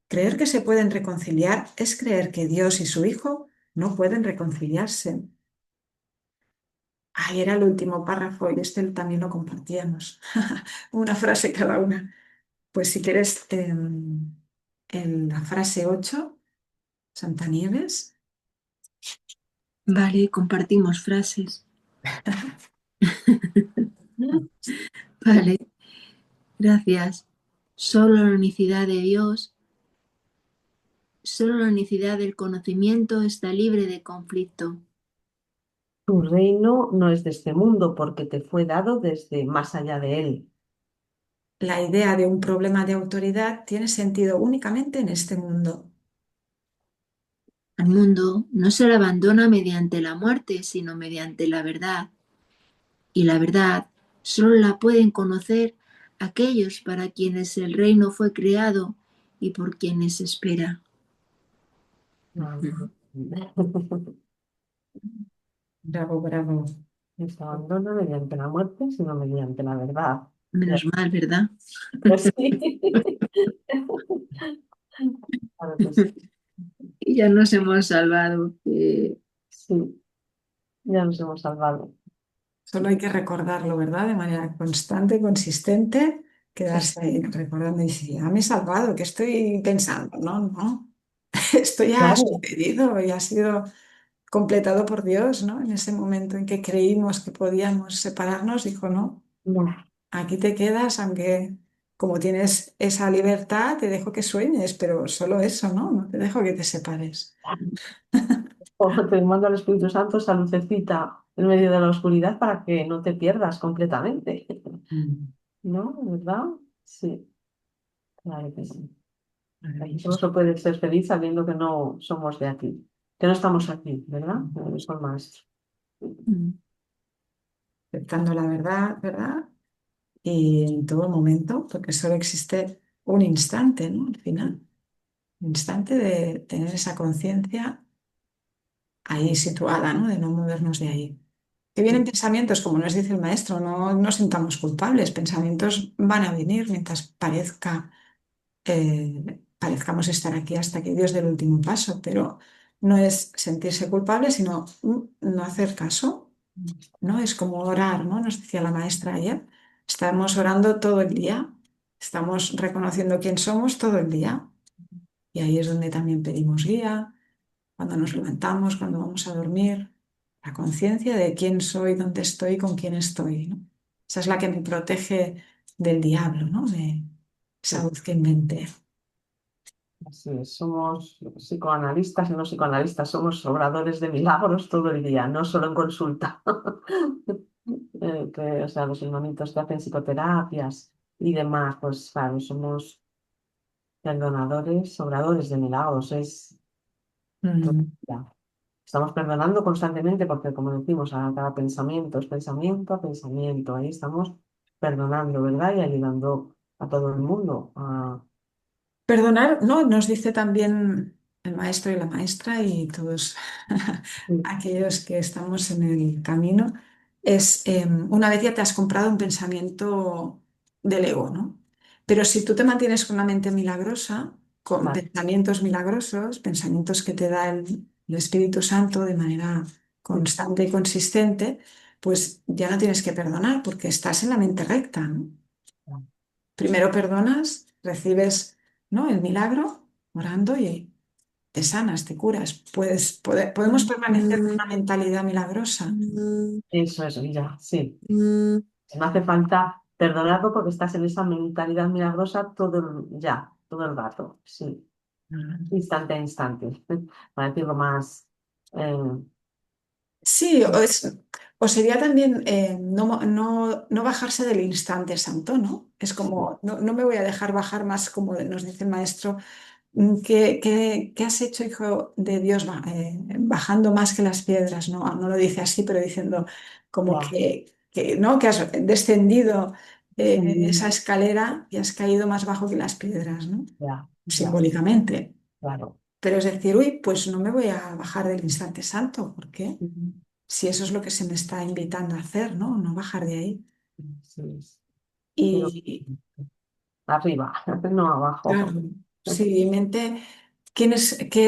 Creer que se pueden reconciliar es creer que Dios y su Hijo no pueden reconciliarse. Ahí era el último párrafo y este también lo compartíamos. Una frase cada una. Pues si quieres, en la frase 8, Santa Nieves. Vale, compartimos frases. Vale, gracias. Solo la unicidad de Dios, solo la unicidad del conocimiento está libre de conflicto. Tu reino no es de este mundo porque te fue dado desde más allá de él. La idea de un problema de autoridad tiene sentido únicamente en este mundo. Al mundo no se le abandona mediante la muerte, sino mediante la verdad. Y la verdad solo la pueden conocer aquellos para quienes el reino fue creado y por quienes se espera. Amén. Bravo, bravo. No se abandona mediante la muerte, sino mediante la verdad. Menos mal, ¿verdad? Pues sí. Claro que sí. Y ya nos hemos salvado. Sí, ya nos hemos salvado. Solo hay que recordarlo, ¿verdad? De manera constante, consistente, Sí, quedarse ahí recordando y decir, ya me he salvado, ¿qué estoy pensando? No, no. Esto ya ha claro. sucedido y ha sido completado por Dios, ¿no? En ese momento en que creímos que podíamos separarnos, dijo, no, No. aquí te quedas, aunque como tienes esa libertad, te dejo que sueñes, pero solo eso, ¿no? No te dejo que te separes. O te mando al Espíritu Santo esa lucecita en medio de la oscuridad para que no te pierdas completamente. Mm, ¿No? ¿Verdad? Sí, claro que sí. Solo maravilloso. se puede ser feliz sabiendo que no somos de aquí, que no estamos aquí, ¿verdad? Son maestros. Mm. Aceptando la verdad, ¿verdad? Y en todo momento, porque solo existe un instante, ¿no? Al final, un instante de tener esa conciencia ahí situada, ¿no? De no movernos de ahí. Que vienen pensamientos, como nos dice el maestro, no nos sintamos culpables, pensamientos van a venir mientras parezcamos estar aquí hasta que Dios dé el último paso, pero no es sentirse culpable, sino no hacer caso, ¿no? Es como orar, ¿no? Nos decía la maestra ayer. Estamos orando todo el día, estamos reconociendo quién somos todo el día. Y ahí es donde también pedimos guía, cuando nos levantamos, cuando vamos a dormir, la conciencia de quién soy, dónde estoy, con quién estoy, ¿no? Esa es la que me protege del diablo, ¿no? De esa Sí, voz que inventé. así es. Somos psicoanalistas y no psicoanalistas, somos obradores de milagros todo el día, no solo en consulta. O sea, los hermanitos que hacen psicoterapias y demás, pues claro, somos perdonadores, obradores de milagros. Es todo Mm. el día. Estamos perdonando constantemente porque, como decimos, a cada pensamiento es pensamiento a pensamiento. Ahí estamos perdonando, ¿verdad? Y ayudando a todo el mundo. Perdonar, ¿no? Nos dice también. el maestro y la maestra y todos Sí, aquellos que estamos en el camino, es una vez ya te has comprado un pensamiento del ego, ¿no? Pero si tú te mantienes con una mente milagrosa, con claro. pensamientos milagrosos, pensamientos que te da el Espíritu Santo de manera Sí, constante y consistente, pues ya no tienes que perdonar porque estás en la mente recta, ¿no? claro. Primero perdonas, recibes, ¿no? El milagro orando y te sanas, te curas. Podemos permanecer con una mentalidad milagrosa. Eso es, ya, sí. No hace falta perdonarlo porque estás en esa mentalidad milagrosa todo el rato, sí, instante a instante, para decirlo más, eh, Sí, o sería también no bajarse del instante santo, ¿no? Es sí, como, no me voy a dejar bajar más, como nos dice el maestro. ¿Qué has hecho, hijo de Dios, bajando más que las piedras? No, no lo dice así, pero diciendo como ya, ¿no? Que has descendido esa sí, escalera y has caído más bajo que las piedras, ¿no? ya, ya, Simbólicamente. claro. Pero es decir, uy, pues no me voy a bajar del instante santo. ¿Por qué? Ujú. Si eso es lo que se me está invitando a hacer, ¿no? No bajar de ahí. Sí, pero Y arriba, no abajo. claro, sí, mente. ¿Qué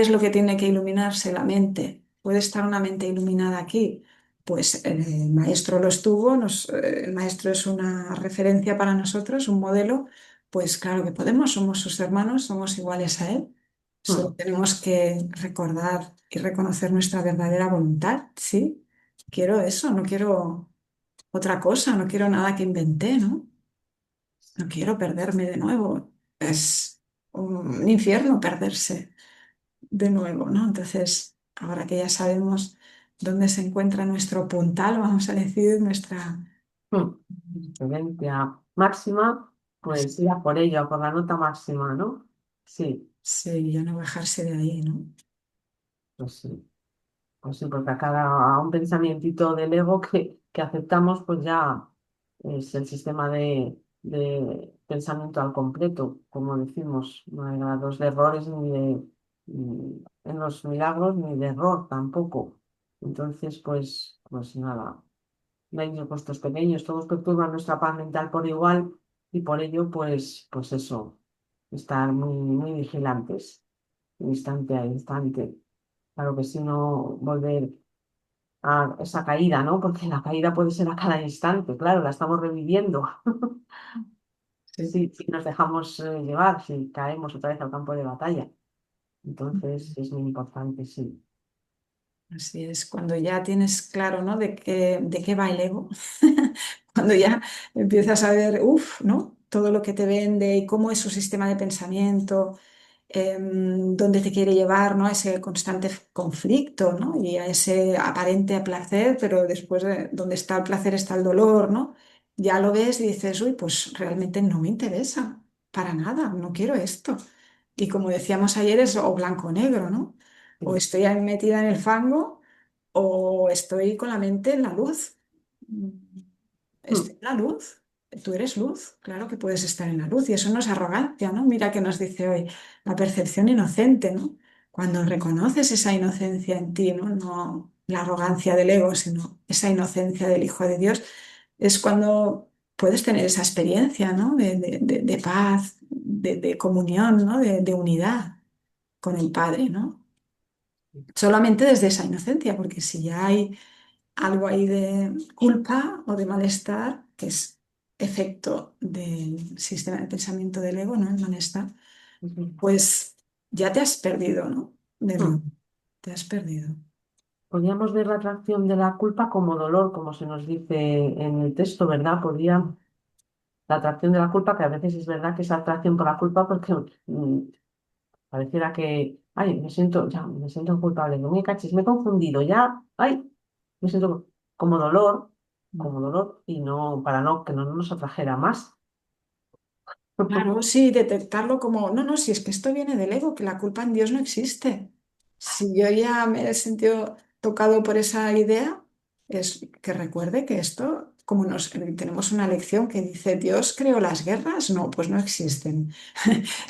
es lo que tiene que iluminarse? La mente. ¿Puede estar una mente iluminada aquí? Pues el maestro lo estuvo, el maestro es una referencia para nosotros, un modelo. Pues claro que podemos, somos sus hermanos, somos iguales a él. Solo Mm, tenemos que recordar y reconocer nuestra verdadera voluntad. Sí, quiero eso, no quiero otra cosa, no quiero nada que inventé, ¿no? No quiero perderme de nuevo. Es un infierno perderse de nuevo, ¿no? Entonces, ahora que ya sabemos dónde se encuentra nuestro puntal, vamos a decir, mm. Excelencia máxima, pues, pues ir a por ello, a por la nota máxima, ¿no? Sí, sí, ya no bajarse de ahí, ¿no? pues sí. Pues sí, porque a un pensamientito del ego que aceptamos, pues ya es el sistema de pensamiento al completo, como decimos, no hay grados de errores ni en los milagros ni de error tampoco. Entonces, pues nada, daños puestos pequeños, todos perturban nuestra paz mental por igual y por ello, pues eso, estar muy vigilantes, instante a instante. Claro que si no, volver a esa caída, ¿no? Porque la caída puede ser a cada instante, claro, la estamos reviviendo. Sí. Si nos dejamos llevar, si caemos otra vez al campo de batalla. Entonces es muy importante, sí. Así es, cuando ya tienes claro, ¿no? De qué va el ego, cuando Sí, ya empiezas a ver, uff, ¿no? Todo lo que te vende y cómo es su sistema de pensamiento, dónde te quiere llevar, ¿no? A ese constante conflicto, ¿no? Y a ese aparente placer, pero después donde está el placer está el dolor, ¿no? Ya lo ves y dices, uy, pues realmente no me interesa, para nada, no quiero esto. Y como decíamos ayer, es o blanco o negro, ¿no? O sí. estoy ahí metida en el fango o estoy con la mente en la luz. Mm, Estoy en la luz. Tú eres luz, claro que puedes estar en la luz y eso no es arrogancia, ¿no? Mira que nos dice hoy la percepción inocente, ¿no? Cuando reconoces esa inocencia en ti, ¿no? No la arrogancia del ego, sino esa inocencia del Hijo de Dios, es cuando puedes tener esa experiencia, ¿no? De paz, de comunión, ¿no? De unidad con el Padre, ¿no? Solamente desde esa inocencia, porque si ya hay algo ahí de culpa o de malestar, que es efecto del sistema de pensamiento del ego, ¿no? El malestar, es verdad. pues ya te has perdido, ¿no? De nuevo, Mm. te has perdido. Podríamos ver la atracción de la culpa como dolor, como se nos dice en el texto, ¿verdad? La atracción de la culpa, que a veces es verdad que es atracción por la culpa porque pareciera que, ay, me siento culpable, no me cachis, me he confundido, ya, ay, me siento como dolor, y no, para no, que no nos atrajera más. Claro, sí, detectarlo como, no, no, si es que esto viene del ego, que la culpa en Dios no existe. Si yo ya me he sentido tocado por esa idea, es que recuerde que esto, como tenemos una lección que dice, ¿Dios creó las guerras? No, pues no existen.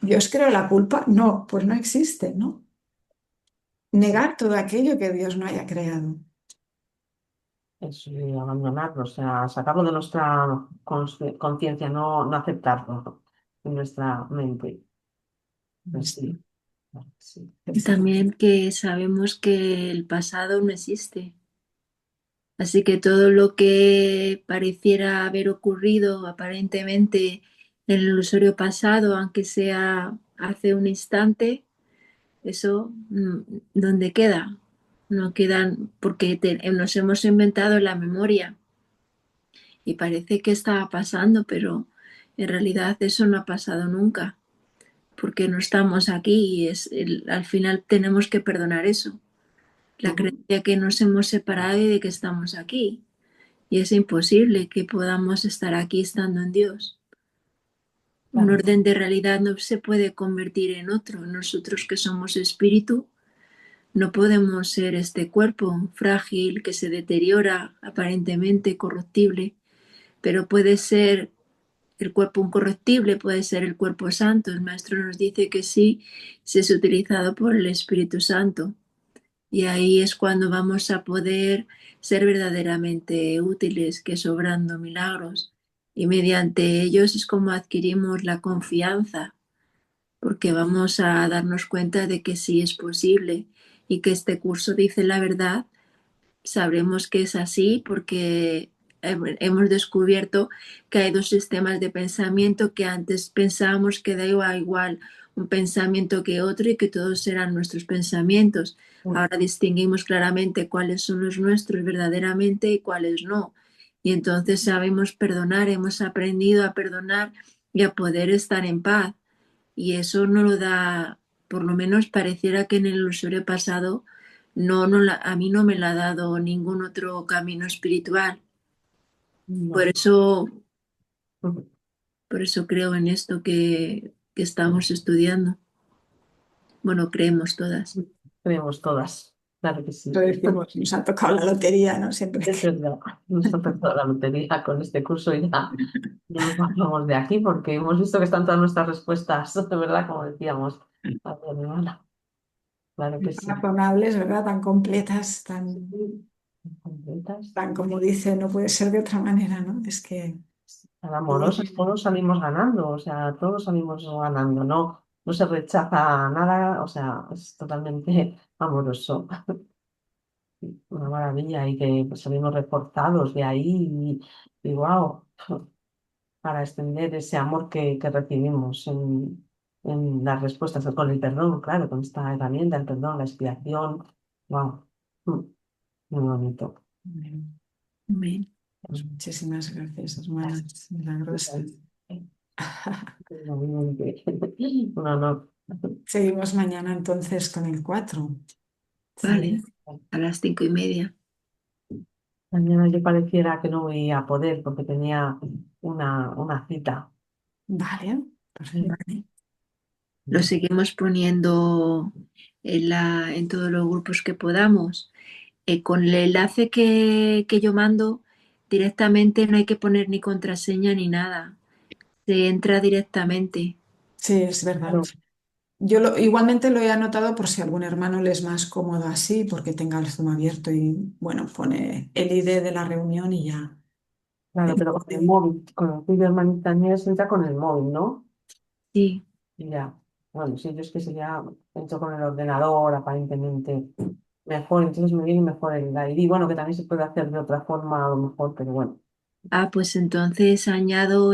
¿Dios creó la culpa? No, pues no existe, ¿no? negar todo aquello que Dios no haya creado. Eso, y abandonarlo, o sea, sacarlo de nuestra conciencia, no aceptarlo en nuestra mente. Pues sí, claro que sí. También que sabemos que el pasado no existe. Así que todo lo que pareciera haber ocurrido aparentemente en el ilusorio pasado, aunque sea hace un instante, eso, ¿dónde queda? No quedan porque nos hemos inventado la memoria y parece que estaba pasando, pero en realidad eso no ha pasado nunca, porque no estamos aquí y al final tenemos que perdonar eso, la Ujú. creencia que nos hemos separado y de que estamos aquí. Y es imposible que podamos estar aquí estando en Dios. Un Claro, orden de realidad no se puede convertir en otro. Nosotros que somos espíritu, no podemos ser este cuerpo frágil que se deteriora, aparentemente corruptible, pero puede ser el cuerpo incorruptible, puede ser el cuerpo santo. El Maestro nos dice que sí, si es utilizado por el Espíritu Santo. Y ahí es cuando vamos a poder ser verdaderamente útiles, que sobrando milagros. Y mediante ellos es como adquirimos la confianza, porque vamos a darnos cuenta de que sí es posible y que este curso dice la verdad. Sabremos que es así porque hemos descubierto que hay dos sistemas de pensamiento que antes pensábamos que daba igual un pensamiento que otro y que todos eran nuestros pensamientos. Ahora distinguimos claramente cuáles son los nuestros verdaderamente y cuáles no. Y entonces sabemos perdonar, hemos aprendido a perdonar y a poder estar en paz. Y eso no lo da, por lo menos pareciera que en el ilusorio pasado a mí no me la ha dado ningún otro camino espiritual. Por no. eso, por eso creo en esto que estamos estudiando. Bueno, creemos todas. Creemos todas, claro que Lo sí. decimos, nos ha tocado la lotería, ¿no? Siempre Es que... verdad, nos ha tocado la lotería con este curso y ya no nos bajamos de aquí porque hemos visto que están todas nuestras respuestas, de verdad, como decíamos. Ayer, Nirvana. Claro que sí. razonables, ¿verdad? Tan completas, Sí, completas. tan como dice, no puede ser de otra manera, ¿no? Es que Tan amorosas, todos salimos ganando, o sea, todos salimos ganando, no se rechaza nada, o sea, es totalmente amoroso. Una maravilla y que pues, salimos reforzados de ahí y wow, para extender ese amor que recibimos en las respuestas con el perdón, claro, con esta herramienta, el perdón, la expiación, wow, muy bonito. Amén. pues, muchísimas gracias, hermanas milagrosas. Un honor. Seguimos mañana entonces con el 4. ¿Sale? Vale, a las 5:30. Mañana yo pareciera que no voy a poder porque tenía una cita. Vale, perfecto. Vale. Lo seguimos poniendo en todos los grupos que podamos. Con el enlace que yo mando, directamente no hay que poner ni contraseña ni nada. Se entra directamente. Sí, es verdad. Claro, Igualmente lo he anotado por si a algún hermano le es más cómodo así, porque tenga el Zoom abierto y, bueno, pone el ID de la reunión y ya. claro, El pero con el código. móvil, con el tuyo, hermanita Nieves, entra con el móvil, ¿no? Sí. Y ya. Bueno, sí, yo es que sería hecho con el ordenador, aparentemente mejor, entonces me viene mejor el ID. Bueno, que también se puede hacer de otra forma a lo mejor, pero bueno. Ah, pues entonces añado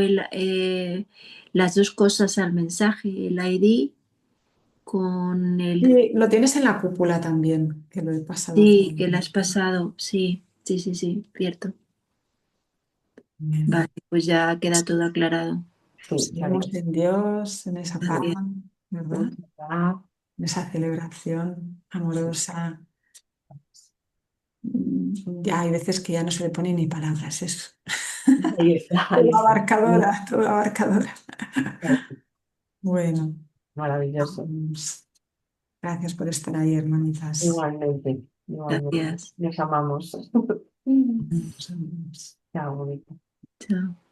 las dos cosas al mensaje, el ID con el... Sí, lo tienes en la cúpula también, que lo he pasado hace Sí, que un la has pasado. Sí, sí, sí, sí, cierto. momento. Vale, pues ya queda todo aclarado. Sí, claro. Seguimos en Dios, en esa paz, Gracias. ¿verdad? Ah, En esa celebración amorosa. Ya hay veces que ya no se le ponen ni palabras, es ahí está, ahí todo está. abarcadora, todo abarcadora. Bueno, Maravilloso. vamos. Gracias por estar ahí, hermanitas. Igualmente, igualmente. Gracias. Nos amamos. Nos vemos. Chao, bonito. Chao.